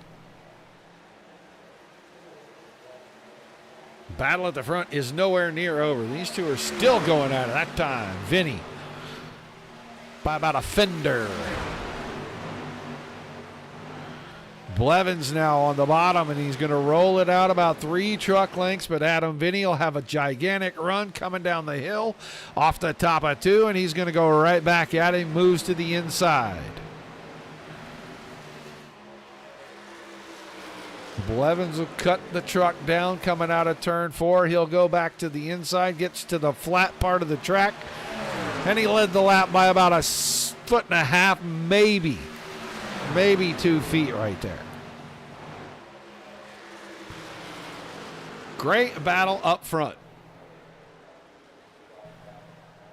Battle at the front is nowhere near over. These 2 are still going at it that time. Vinny by about a fender. Blevins now on the bottom, and he's going to roll it out about 3 truck lengths, but Adam Vinny will have a gigantic run coming down the hill off the top of 2, and he's going to go right back at him, moves to the inside. Blevins will cut the truck down coming out of turn 4. He'll go back to the inside, gets to the flat part of the track, and he led the lap by about a 1.5 feet, maybe 2 feet right there. Great battle up front.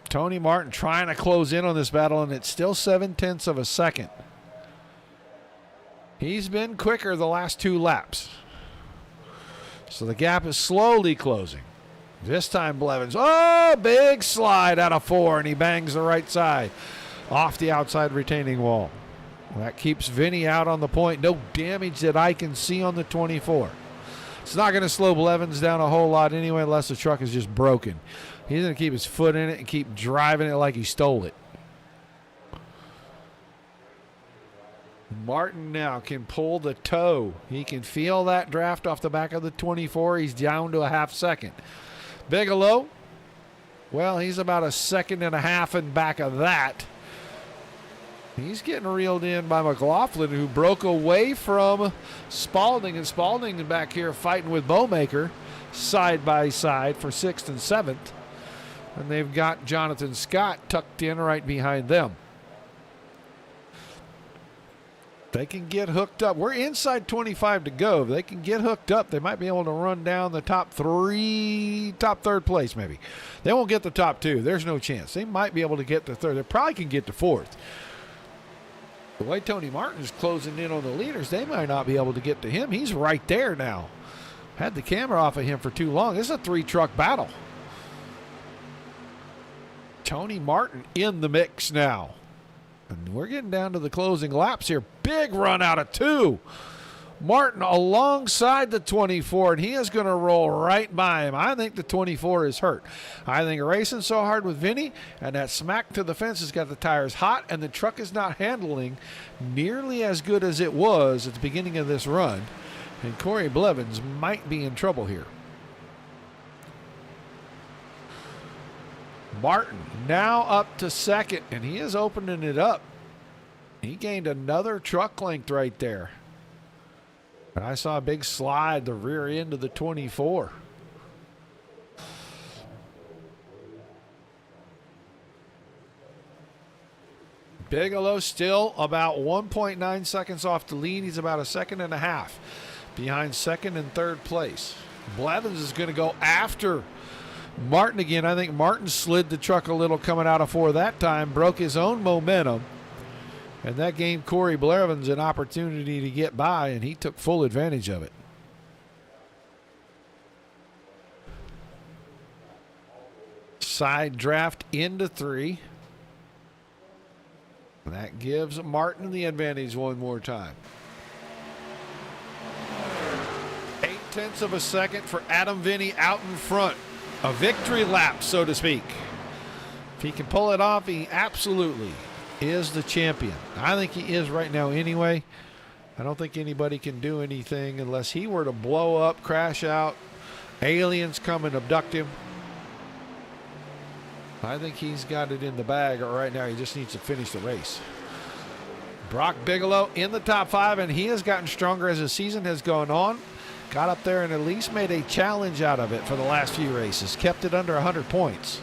Tony Martin trying to close in on this battle, and it's still 0.7 of a second. He's been quicker the last 2 laps. So the gap is slowly closing. This time Blevins, big slide out of 4, and he bangs the right side off the outside retaining wall. That keeps Vinny out on the point. No damage that I can see on the 24. It's not going to slow Blevins down a whole lot anyway unless the truck is just broken. He's going to keep his foot in it and keep driving it like he stole it. Martin now can pull the toe. He can feel that draft off the back of the 24. He's down to a 0.5 second. Bigelow, well, he's about 1.5 seconds in back of that. He's getting reeled in by McLaughlin, who broke away from Spalding, and Spalding is back here fighting with Bowmaker side by side for 6th and 7th. And they've got Jonathan Scott tucked in right behind them. They can get hooked up. We're inside 25 to go. If they can get hooked up, they might be able to run down the top 3rd place maybe. They won't get the top 2. There's no chance. They might be able to get to 3rd. They probably can get to 4th. The way Tony Martin is closing in on the leaders, they might not be able to get to him. He's right there now. Had the camera off of him for too long. This is a 3-truck battle. Tony Martin in the mix now. And we're getting down to the closing laps here. Big run out of 2. Martin alongside the 24, and he is going to roll right by him. I think the 24 is hurt. I think racing so hard with Vinny, and that smack to the fence has got the tires hot, and the truck is not handling nearly as good as it was at the beginning of this run. And Corey Blevins might be in trouble here. Martin now up to 2nd, and he is opening it up. He gained another truck length right there. And I saw a big slide the rear end of the 24. Bigelow still about 1.9 seconds off the lead. He's about a second and a half behind second and third place. Blevins is going to go after Martin again. I think Martin slid the truck a little coming out of 4 that time, broke his own momentum, and that gave Corey Blevins an opportunity to get by, and he took full advantage of it. Side draft into 3. That gives Martin the advantage one more time. 0.8 of a second for Adam Vinny out in front. A victory lap, so to speak. If he can pull it off, he absolutely is the champion. I think he is right now anyway. I don't think anybody can do anything unless he were to blow up, crash out, aliens come and abduct him. I think he's got it in the bag right now. He just needs to finish the race. Brock Bigelow in the top 5, and he has gotten stronger as the season has gone on. Got up there and at least made a challenge out of it for the last few races. Kept it under 100 points.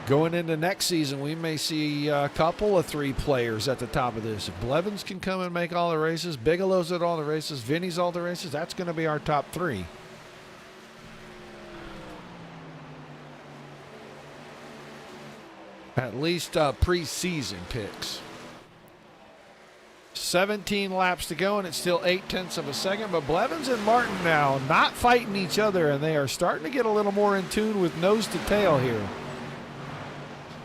Going into next season, we may see a couple of 3 players at the top of this. If Blevins can come and make all the races, Bigelow's at all the races, Vinny's all the races, that's going to be our top 3. At least preseason picks. 17 laps to go, and it's still 0.8 of a second. But Blevins and Martin now not fighting each other, and they are starting to get a little more in tune with nose to tail here.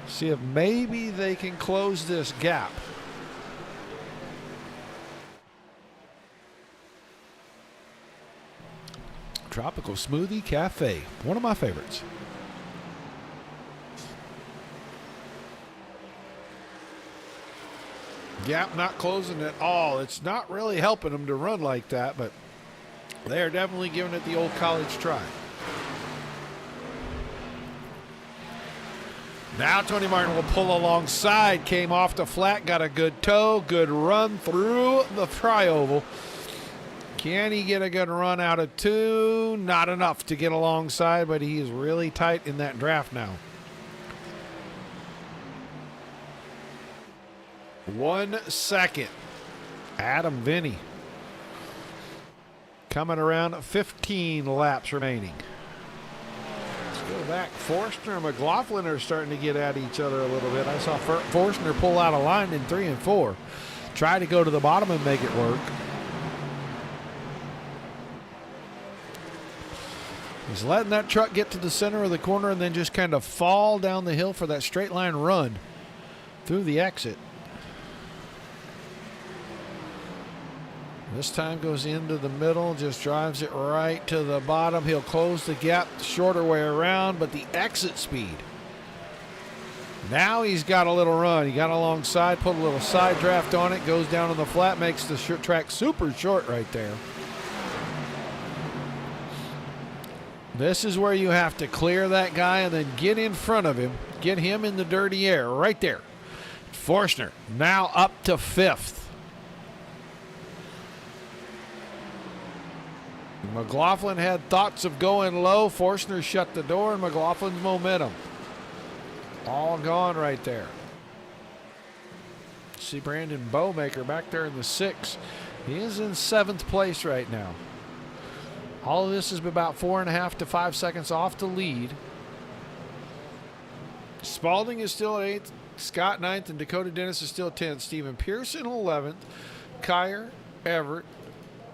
See if maybe they can close this gap. Tropical Smoothie Cafe, one of my favorites. Gap not closing at all. It's not really helping them to run like that, but they are definitely giving it the old college try. Now Tony Martin will pull alongside, came off the flat, got a good toe, good run through the tri-oval. Can he get a good run out of 2? Not enough to get alongside, but he is really tight in that draft now. 1 second. Adam Vinny coming around, 15 laps remaining. Let's go back. Forstner and McLaughlin are starting to get at each other a little bit. I saw Forstner pull out a line in 3 and 4. Try to go to the bottom and make it work. He's letting that truck get to the center of the corner and then just kind of fall down the hill for that straight line run through the exit. This time goes into the middle, just drives it right to the bottom. He'll close the gap the shorter way around, but the exit speed. Now he's got a little run. He got alongside, put a little side draft on it, goes down on the flat, makes the track super short right there. This is where you have to clear that guy and then get in front of him, get him in the dirty air right there. Forstner now up to 5th. McLaughlin had thoughts of going low. Forstner shut the door, and McLaughlin's momentum all gone right there. See Brandon Bowmaker back there in the 6th. He is in 7th place right now. All of this is about 4.5 to 5 seconds off the lead. Spalding is still 8th, Scott 9th, and Dakota Dennis is still 10th. Stephen Pearson 11th, Kyer, Everett,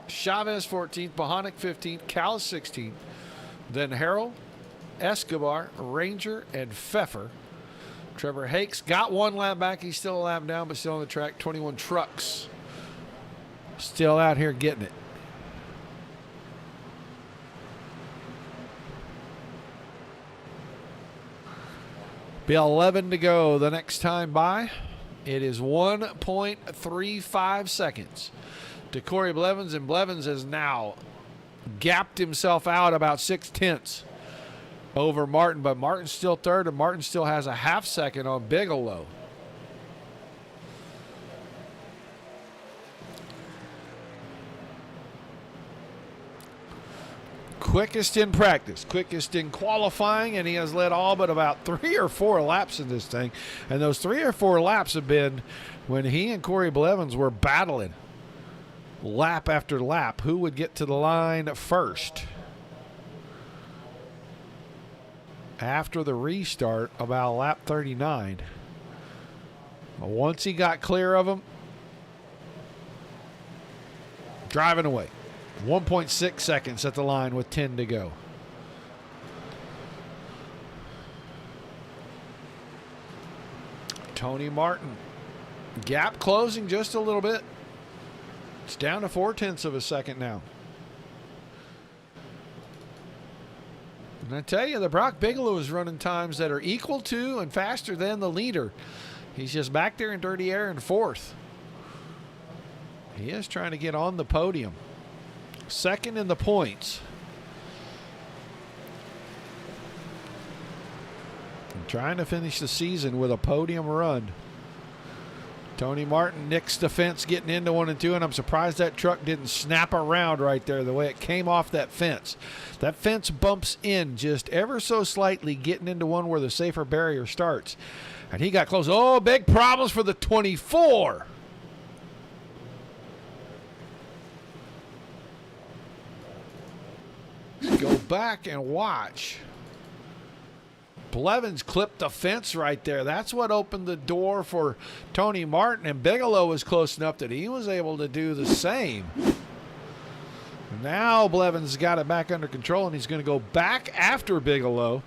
Chavez 14th, Bohonic 15th, Callis 16th, then Harrell, Escobar, Ranger, and Pfeffer. Trevor Hakes got 1 lap back. He's still a lap down, but still on the track. 21 trucks still out here getting it. Be 11 to go the next time by. It is 1.35 seconds to Corey Blevins, and Blevins has now gapped himself out about 0.6 over Martin, but Martin's still 3rd, and Martin still has a half second on Bigelow. quickest in practice, quickest in qualifying, and he has led all but about 3 or 4 laps in this thing. And those 3 or 4 laps have been when he and Corey Blevins were battling lap after lap. Who would get to the line first? After the restart, about lap 39. But once he got clear of him, driving away. 1.6 seconds at the line with 10 to go. Tony Martin. Gap closing just a little bit. It's down to 0.4 of a second now. And I tell you, the Brock Bigelow is running times that are equal to and faster than the leader. He's just back there in dirty air in 4th. He is trying to get on the podium. 2nd in the points. And trying to finish the season with a podium run. Tony Martin nicks the fence getting into 1 and 2, and I'm surprised that truck didn't snap around right there the way it came off that fence. That fence bumps in just ever so slightly getting into 1 where the safer barrier starts. And he got close. Oh, big problems for the 24. Go back and watch. Blevins clipped the fence right there. That's what opened the door for Tony Martin, and Bigelow was close enough that he was able to do the same. Now Blevins got it back under control, and he's going to go back after Bigelow.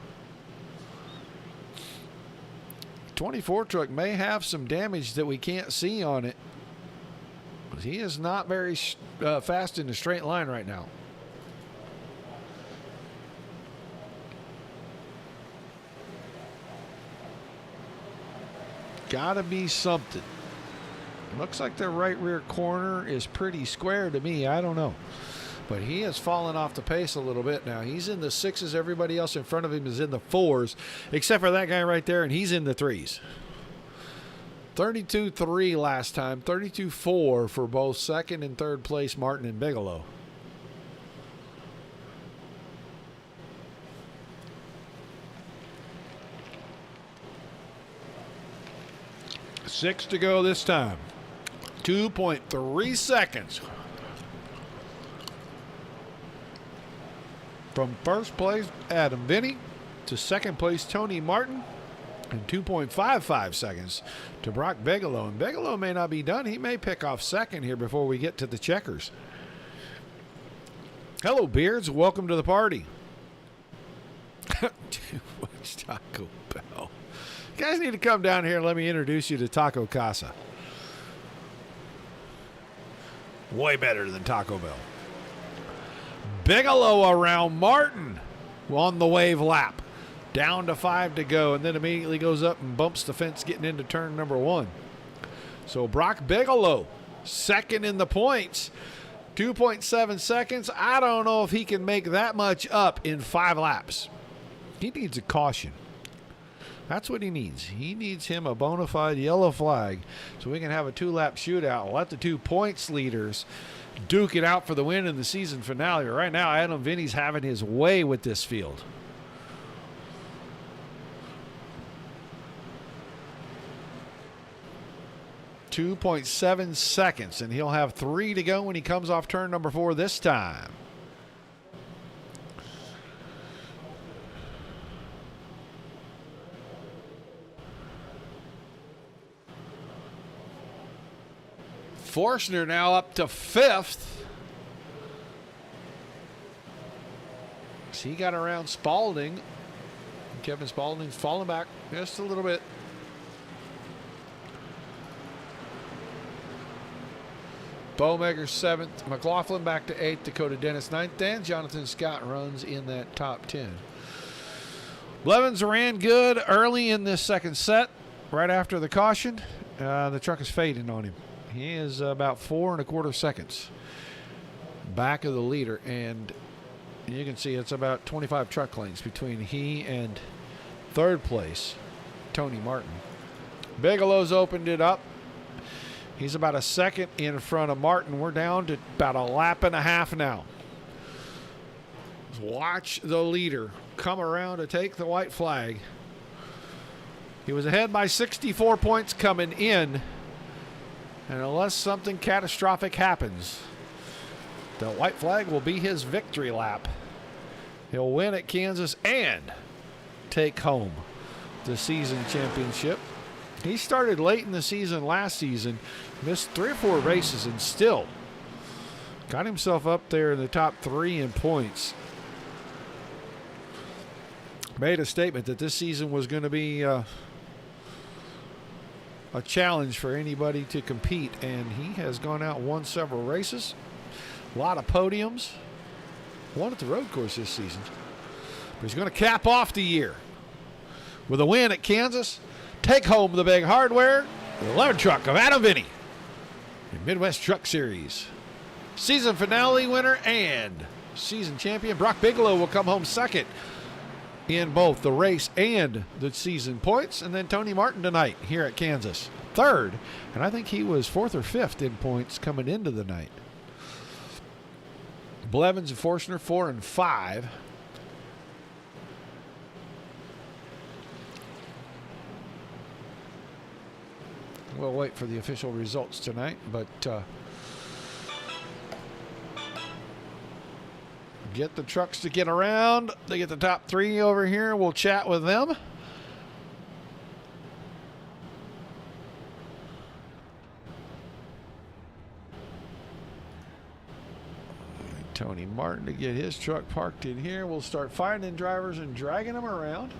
24 truck may have some damage that we can't see on it, but he is not very fast in the straight line right now. Gotta be something. Looks like the right rear corner is pretty square to me. I don't know. But he has fallen off the pace a little bit now. He's in the 6s. Everybody else in front of him is in the 4s, except for that guy right there, and he's in the 3s. 32.3 last time. 32.4 for both 2nd and 3rd place Martin and Bigelow. Six to go this time. 2.3 seconds. From 1st place, Adam Vinny, to 2nd place, Tony Martin, and 2.55 seconds to Brock Bigelow. And Bigelow may not be done. He may pick off 2nd here before we get to the checkers. Hello, Beards. Welcome to the party. Too much Taco Bell. You guys need to come down here and let me introduce you to Taco Casa. Way better than Taco Bell. Bigelow around Martin on the wave lap. Down to 5 to go, and then immediately goes up and bumps the fence getting into turn number 1. So Brock Bigelow, 2nd in the points. 2.7 seconds. I don't know if he can make that much up in 5 laps. He needs a caution. That's what he needs. He needs him a bona fide yellow flag so we can have a 2-lap shootout. Let the 2 points leaders duke it out for the win in the season finale. Right now, Adam Vinny's having his way with this field. .7 seconds, and he'll have 3 to go when he comes off turn number 4 this time. Forstner now up to 5th. He got around Spalding. Kevin Spalding's falling back just a little bit. Bowmaker 7th. McLaughlin back to 8th. Dakota Dennis 9th. And Jonathan Scott runs in that top 10. Blevins ran good early in this 2nd set. Right after the caution, the truck is fading on him. He is about 4 1/4 seconds back of the leader, and you can see it's about 25 truck lengths between he and 3rd place, Tony Martin. Bigelow's opened it up. He's about a second in front of Martin. We're down to about a lap and a half now. Watch the leader come around to take the white flag. He was ahead by 64 points coming in. And unless something catastrophic happens, the white flag will be his victory lap. He'll win at Kansas and take home the season championship. He started late in the season last season, missed 3 or 4 races, and still got himself up there in the top 3 in points. Made a statement that this season was going to be a challenge for anybody to compete, and he has gone out and won several races, a lot of podiums, won at the road course this season. But he's going to cap off the year with a win at Kansas, take home the big hardware, the 11 truck of Adam Vinny in Midwest Truck Series. Season finale winner and season champion Brock Bigelow will come home second in both the race and the season points. And then Tony Martin tonight here at Kansas, third. And I think he was 4th or 5th in points coming into the night. Blevins and Forstner 4 and 5. We'll wait for the official results tonight, but get the trucks to get around. They get the top 3 over here. We'll chat with them. Tony Martin to get his truck parked in here. We'll start finding drivers and dragging them around.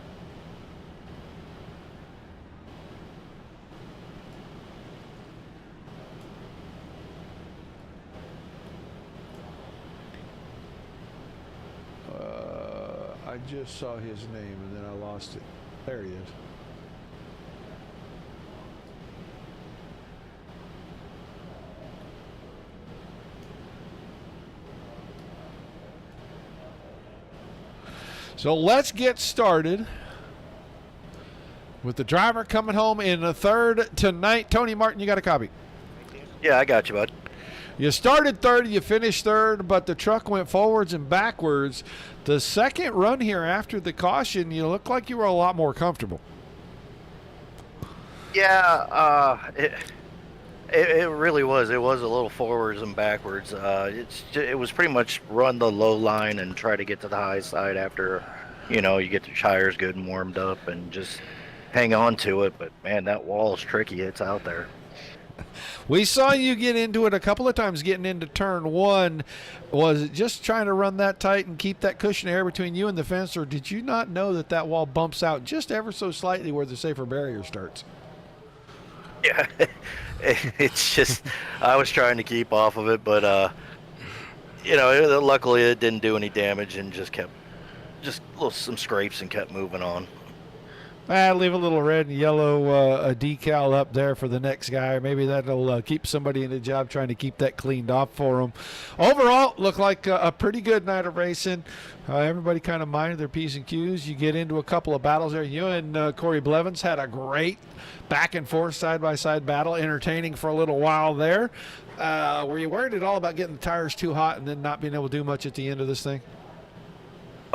I just saw his name and then I lost it. There he is. So let's get started with the driver coming home in the third tonight. Tony Martin, you got a copy? Yeah, I got you, bud. You started third, you finished third, but the truck went forwards and backwards. The second run here after the caution, you look like you were a lot more comfortable. Yeah, it really was. It was a little forwards and backwards. It was pretty much run the low line and try to get to the high side after, you get the tires good and warmed up and just hang on to it. But, man, that wall is tricky. It's out there. We saw you get into it a couple of times getting into turn 1. Was it just trying to run that tight and keep that cushion of air between you and the fence, or did you not know that that wall bumps out just ever so slightly where the safer barrier starts? Yeah, it's just I was trying to keep off of it, but, luckily it didn't do any damage and just kept some scrapes and kept moving on. Leave a little red and yellow decal up there for the next guy. Maybe that'll keep somebody in the job trying to keep that cleaned off for them. Overall, looked like a pretty good night of racing. Everybody kind of minded their P's and Q's. You get into a couple of battles there. You and Corey Blevins had a great back and forth side-by-side battle, entertaining for a little while there. Were you worried at all about getting the tires too hot and then not being able to do much at the end of this thing?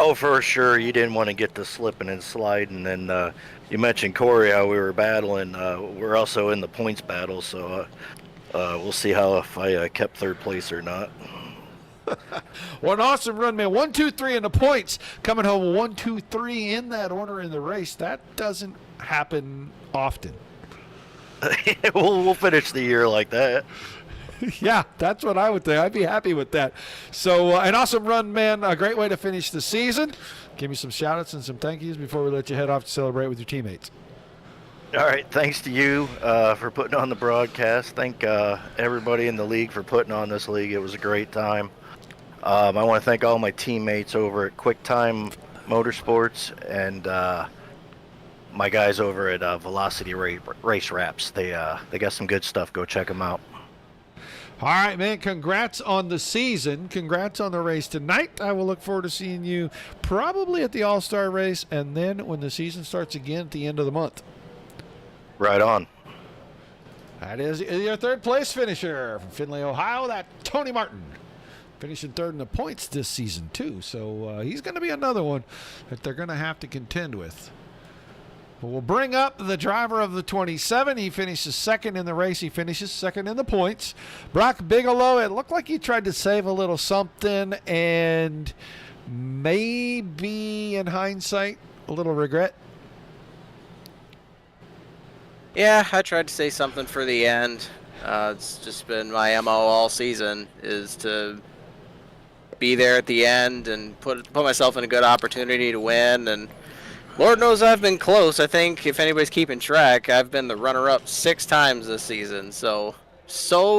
Oh, for sure. You didn't want to get to slipping and sliding. And you mentioned Corey, how we were battling. We're also in the points battle, so we'll see if I kept third place or not. Well, an awesome run, man. 1, 2, 3 in the points. Coming home 1, 2, 3 in that order in the race. That doesn't happen often. We'll finish the year like that. Yeah, that's what I would think. I'd be happy with that. So, an awesome run, man. A great way to finish the season. Give me some shout-outs and some thank yous before we let you head off to celebrate with your teammates. All right, thanks to you for putting on the broadcast. Thank everybody in the league for putting on this league. It was a great time. I want to thank all my teammates over at QuickTime Motorsports and my guys over at Velocity Race Wraps. They got some good stuff. Go check them out. All right, man, congrats on the season. Congrats on the race tonight. I will look forward to seeing you probably at the All-Star race and then when the season starts again at the end of the month. Right on. That is your third place finisher from Findlay, Ohio. That's Tony Martin. finishing third in the points this season, too. So he's going to be another one that they're going to have to contend with. We'll bring up the driver of the 27. He finishes second in the race. He finishes second in the points. Brock Bigelow, it looked like he tried to save a little something, and maybe in hindsight, a little regret. Yeah, I tried to say something for the end. It's just been my MO all season, is to be there at the end and put myself in a good opportunity to win. And Lord knows I've been close. I think if anybody's keeping track, I've been the runner-up 6 times this season. So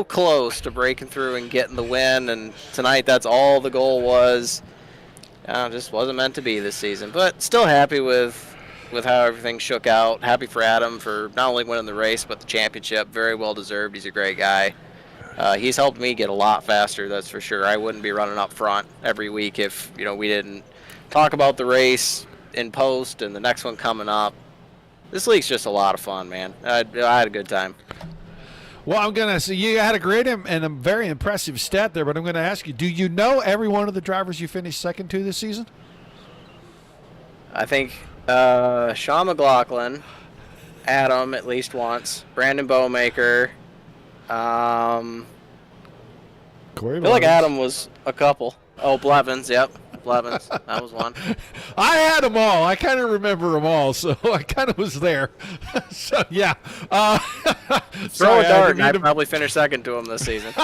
close to breaking through and getting the win. And tonight, that's all the goal was. Just wasn't meant to be this season. But still happy with how everything shook out. Happy for Adam for not only winning the race, but the championship. Very well deserved. He's a great guy. He's helped me get a lot faster, that's for sure. I wouldn't be running up front every week if we didn't talk about the race in post and the next one coming up. This league's just a lot of fun, man. I had a good time. Well, I'm going to say you had a great and a very impressive stat there, but I'm going to ask you, do you know every one of the drivers you finished second to this season? I think Sean McLaughlin, Adam at least once, Brandon Bowmaker. Corey I feel like Adam was a couple. Oh, Blevins, yep. Blevins, that was one. I had them all. I kind of remember them all, so I kind of was there. So, yeah. Throw a dart, and I probably finished second to him this season.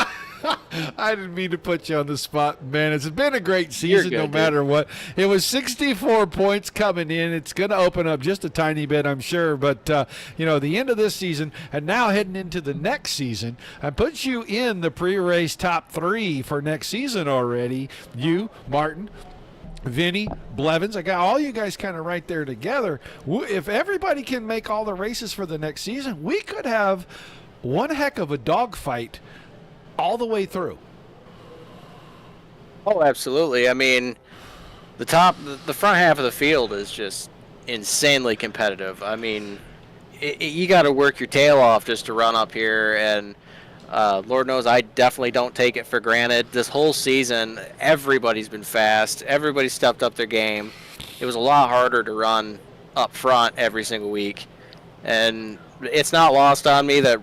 I didn't mean to put you on the spot, man. It's been a great season no matter what. It was 64 points coming in. It's going to open up just a tiny bit, I'm sure. But, the end of this season and now heading into the next season, I put you in the pre-race top 3 for next season already. You, Martin, Vinny, Blevins, I got all you guys kind of right there together. If everybody can make all the races for the next season, we could have one heck of a dogfight all the way through. Oh, absolutely. I mean, the front half of the field is just insanely competitive. I mean, you got to work your tail off just to run up here, and Lord knows I definitely don't take it for granted. This whole season, everybody's been fast. Everybody stepped up their game. It was a lot harder to run up front every single week, and it's not lost on me that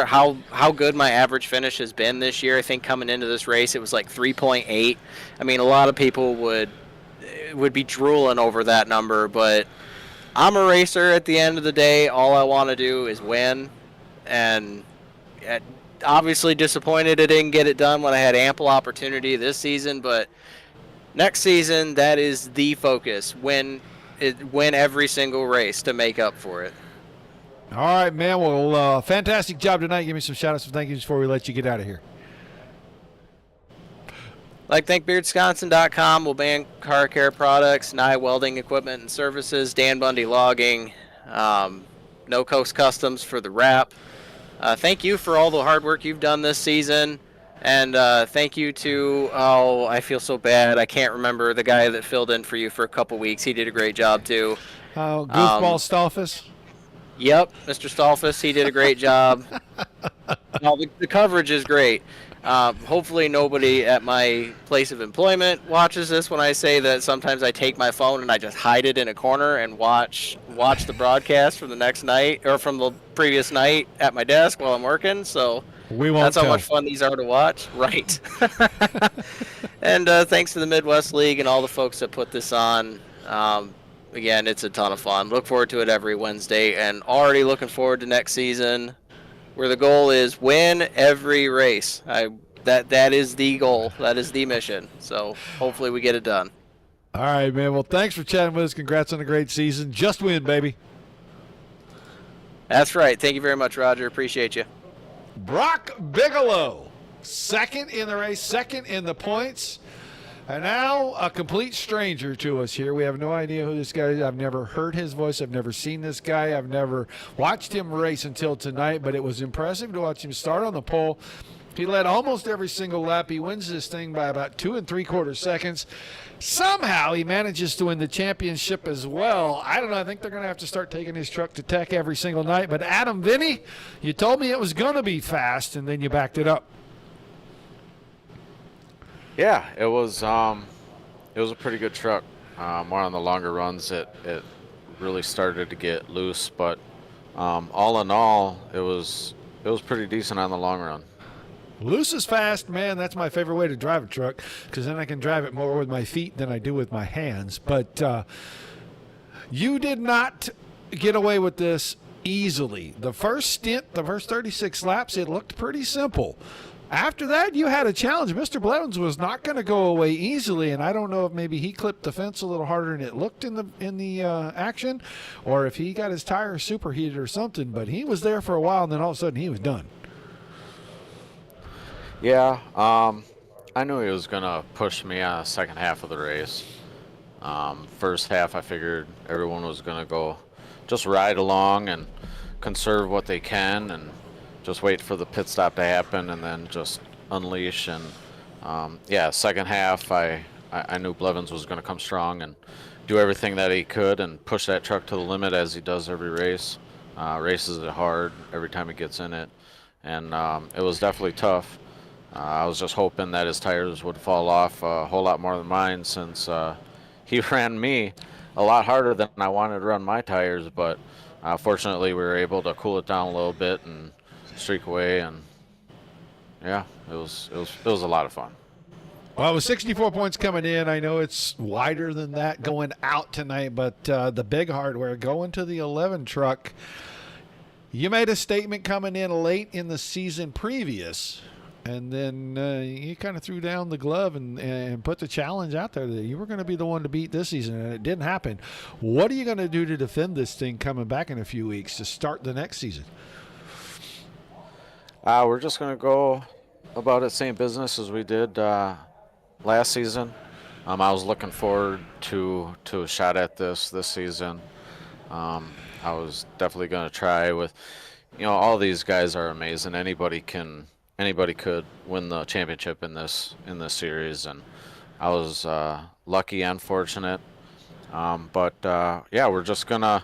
how good my average finish has been this year. I think coming into this race it was like 3.8. I mean, a lot of people would be drooling over that number, but I'm a racer at the end of the day. All I want to do is win, and obviously disappointed I didn't get it done when I had ample opportunity this season, but next season that is the focus. Win every single race to make up for it. All right, man. Well, fantastic job tonight. Give me some shout-outs and thank yous before we let you get out of here. Like thank beardsconsin.com, Wilban Car Care Products, Nye Welding Equipment and Services, Dan Bundy Logging, No Coast Customs for the wrap. Thank you for all the hard work you've done this season. And thank you to, I feel so bad. I can't remember the guy that filled in for you for a couple weeks. He did a great job, too. Goofball Stolfus? Yep, Mr. Stolfus, he did a great job. No, the coverage is great. Hopefully nobody at my place of employment watches this when I say that sometimes I take my phone and I just hide it in a corner and watch the broadcast from the next night or from the previous night at my desk while I'm working. So that's how much fun these are to watch. Right. And thanks to the Midwest League and all the folks that put this on. Again, it's a ton of fun. Look forward to it every Wednesday, and already looking forward to next season, where the goal is win every race. That is the goal. That is the mission. So hopefully we get it done. All right, man. Well, thanks for chatting with us. Congrats on a great season. Just win, baby. That's right. Thank you very much, Roger. Appreciate you. Brock Bigelow, second in the race, second in the points. And now a complete stranger to us here. We have no idea who this guy is. I've never heard his voice. I've never seen this guy. I've never watched him race until tonight, but it was impressive to watch him start on the pole. He led almost every single lap. He wins this thing by about 2 3/4 seconds. Somehow he manages to win the championship as well. I don't know. I think they're going to have to start taking his truck to Tech every single night. But Adam, Vinny, you told me it was going to be fast, and then you backed it up. Yeah, it was a pretty good truck. More on the longer runs, it really started to get loose, but all in all, it was pretty decent on the long run. Loose is fast, man. That's my favorite way to drive a truck because then I can drive it more with my feet than I do with my hands. But you did not get away with this easily. The first stint, the first 36 laps, it looked pretty simple. After that, you had a challenge. Mr. Blevins was not going to go away easily, and I don't know if maybe he clipped the fence a little harder than it looked in the action, or if he got his tires superheated or something. But he was there for a while, and then all of a sudden he was done. Yeah, I knew he was going to push me on the second half of the race. First half, I figured everyone was going to go just ride along and conserve what they can and just wait for the pit stop to happen and then just unleash. And, second half, I knew Blevins was going to come strong and do everything that he could and push that truck to the limit as he does every race. Races it hard every time he gets in it. And it was definitely tough. I was just hoping that his tires would fall off a whole lot more than mine since he ran me a lot harder than I wanted to run my tires, but fortunately we were able to cool it down a little bit and streak away, and yeah, it was a lot of fun. Well, with 64 points coming in, I know it's wider than that going out tonight, but the big hardware going to the 11 truck, you made a statement coming in late in the season previous. And then you kind of threw down the glove and put the challenge out there that you were going to be the one to beat this season, and it didn't happen. What are you going to do to defend this thing coming back in a few weeks to start the next season? We're just going to go about it same business as we did last season. I was looking forward to a shot at this season. I was definitely going to try with, all these guys are amazing. Anybody could win the championship in this series, and I was lucky and fortunate. We're just gonna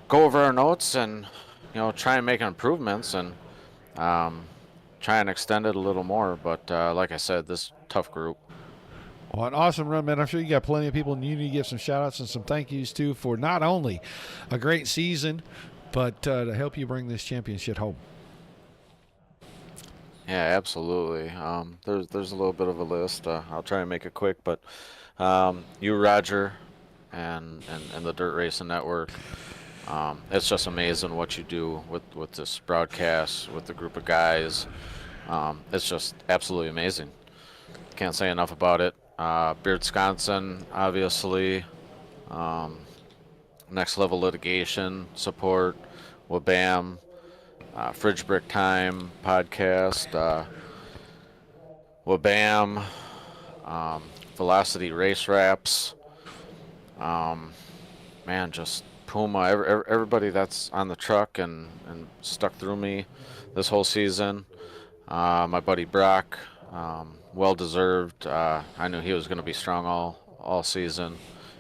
go over our notes and try and make improvements and try and extend it a little more. But like I said, this tough group. Well, an awesome run, man. I'm sure you got plenty of people, and you need to give some shout-outs and some thank yous, too, for not only a great season, but to help you bring this championship home. Yeah, absolutely. There's a little bit of a list. I'll try and make it quick, but you, Roger, and the Dirt Racing Network. It's just amazing what you do with this broadcast, with the group of guys. It's just absolutely amazing. Can't say enough about it. Beard Sconson, obviously. Next Level Litigation support, Wabam, Fridge Brick Time podcast, Wabam, Velocity Race Wraps, just Puma, everybody that's on the truck and stuck through me this whole season. My buddy Brock, well deserved. I knew he was going to be strong all season.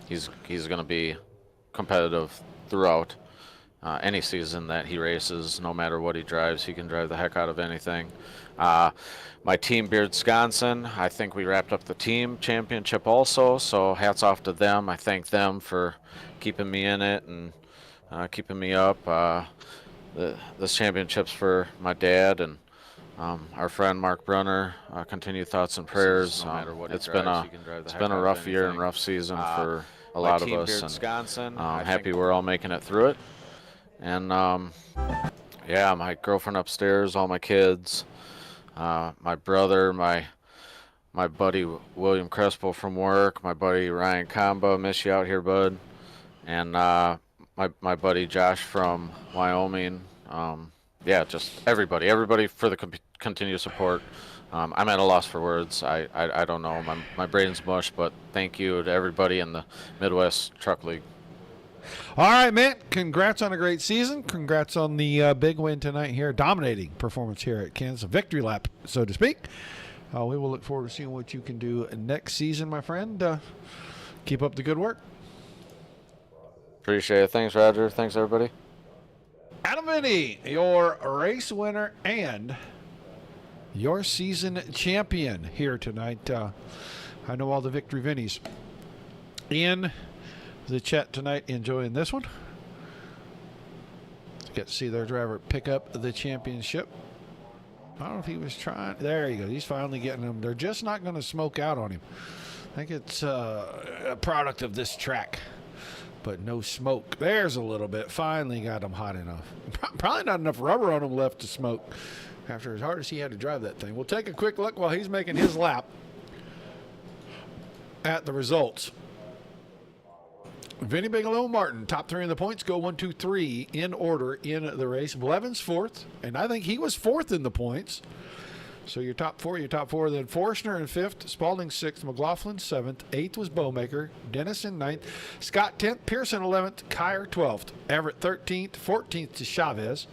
He's going to be competitive throughout any season that he races. No matter what he drives, he can drive the heck out of anything. My team, Beard Sconson, I think we wrapped up the team championship also, so hats off to them. I thank them for keeping me in it and keeping me up. This championship's for my dad and our friend Mark Brunner. Continued thoughts and prayers. It's been a rough year and rough season for a lot of us, and I'm happy we're all making it through it. And my girlfriend upstairs, all my kids, my brother, my buddy William Crespo from work, my buddy Ryan Kamba, miss you out here, bud, and my buddy Josh from Wyoming. Just everybody for the continued support. I'm at a loss for words. I don't know. My brain's mush, but thank you to everybody in the Midwest Truck League. All right, man. Congrats on a great season. Congrats on the big win tonight here. Dominating performance here at Kansas. A victory lap, so to speak. We will look forward to seeing what you can do next season, my friend. Keep up the good work. Appreciate it. Thanks, Roger. Thanks, everybody. Adam Vinny, your race winner and your season champion here tonight. I know all the Victory Vinnies in the chat tonight enjoying this one. Get to see their driver pick up the championship. I don't know if he was trying. There you go. He's finally getting them. They're just not going to smoke out on him. I think it's a product of this track. But no smoke. There's a little bit. Finally got him hot enough. Probably not enough rubber on him left to smoke after as hard as he had to drive that thing. We'll take a quick look while he's making his lap at the results. Vinny Bigelow Martin, top three in the points, go 1, 2, 3 in order in the race. Blevins fourth, and I think he was fourth in the points. So your top four. Then Forstner in fifth, Spalding sixth, McLaughlin seventh, eighth was Bowmaker, Dennison ninth, Scott 10th, Pearson 11th, Kyer 12th, Everett 13th, 14th to Chavez,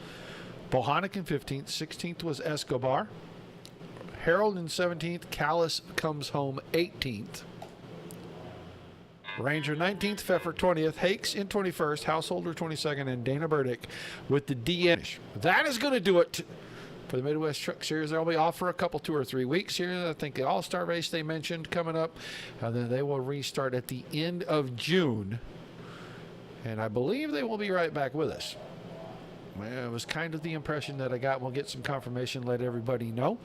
Bohannik in 15th, 16th was Escobar, Harold in 17th, Callis comes home 18th. Ranger 19th, Pfeffer 20th, Hakes in 21st, Householder 22nd, and Dana Burdick with the DN. That is going to do it for the Midwest Truck Series. They'll be off for a couple, 2 or 3 weeks here. I think the All-Star race they mentioned coming up. Then they will restart at the end of June. And I believe they will be right back with us. Well, it was kind of the impression that I got. We'll get some confirmation, let everybody know.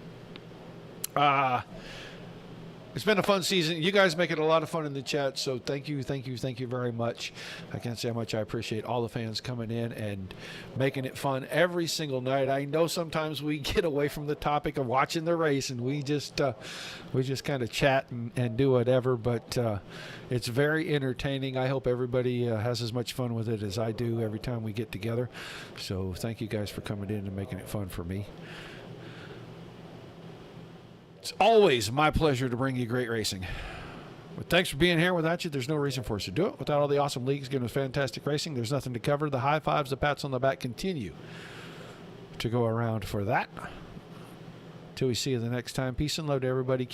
It's been a fun season. You guys make it a lot of fun in the chat, so thank you very much. I can't say how much I appreciate all the fans coming in and making it fun every single night. I know sometimes we get away from the topic of watching the race and we just kind of chat and do whatever, but it's very entertaining. I hope everybody has as much fun with it as I do every time we get together. So thank you guys for coming in and making it fun for me. It's always my pleasure to bring you great racing. But thanks for being here. Without you, there's no reason for us to do it. Without all the awesome leagues giving us fantastic racing, there's nothing to cover. The high fives, the pats on the back continue to go around for that. Till we see you the next time. Peace and love to everybody.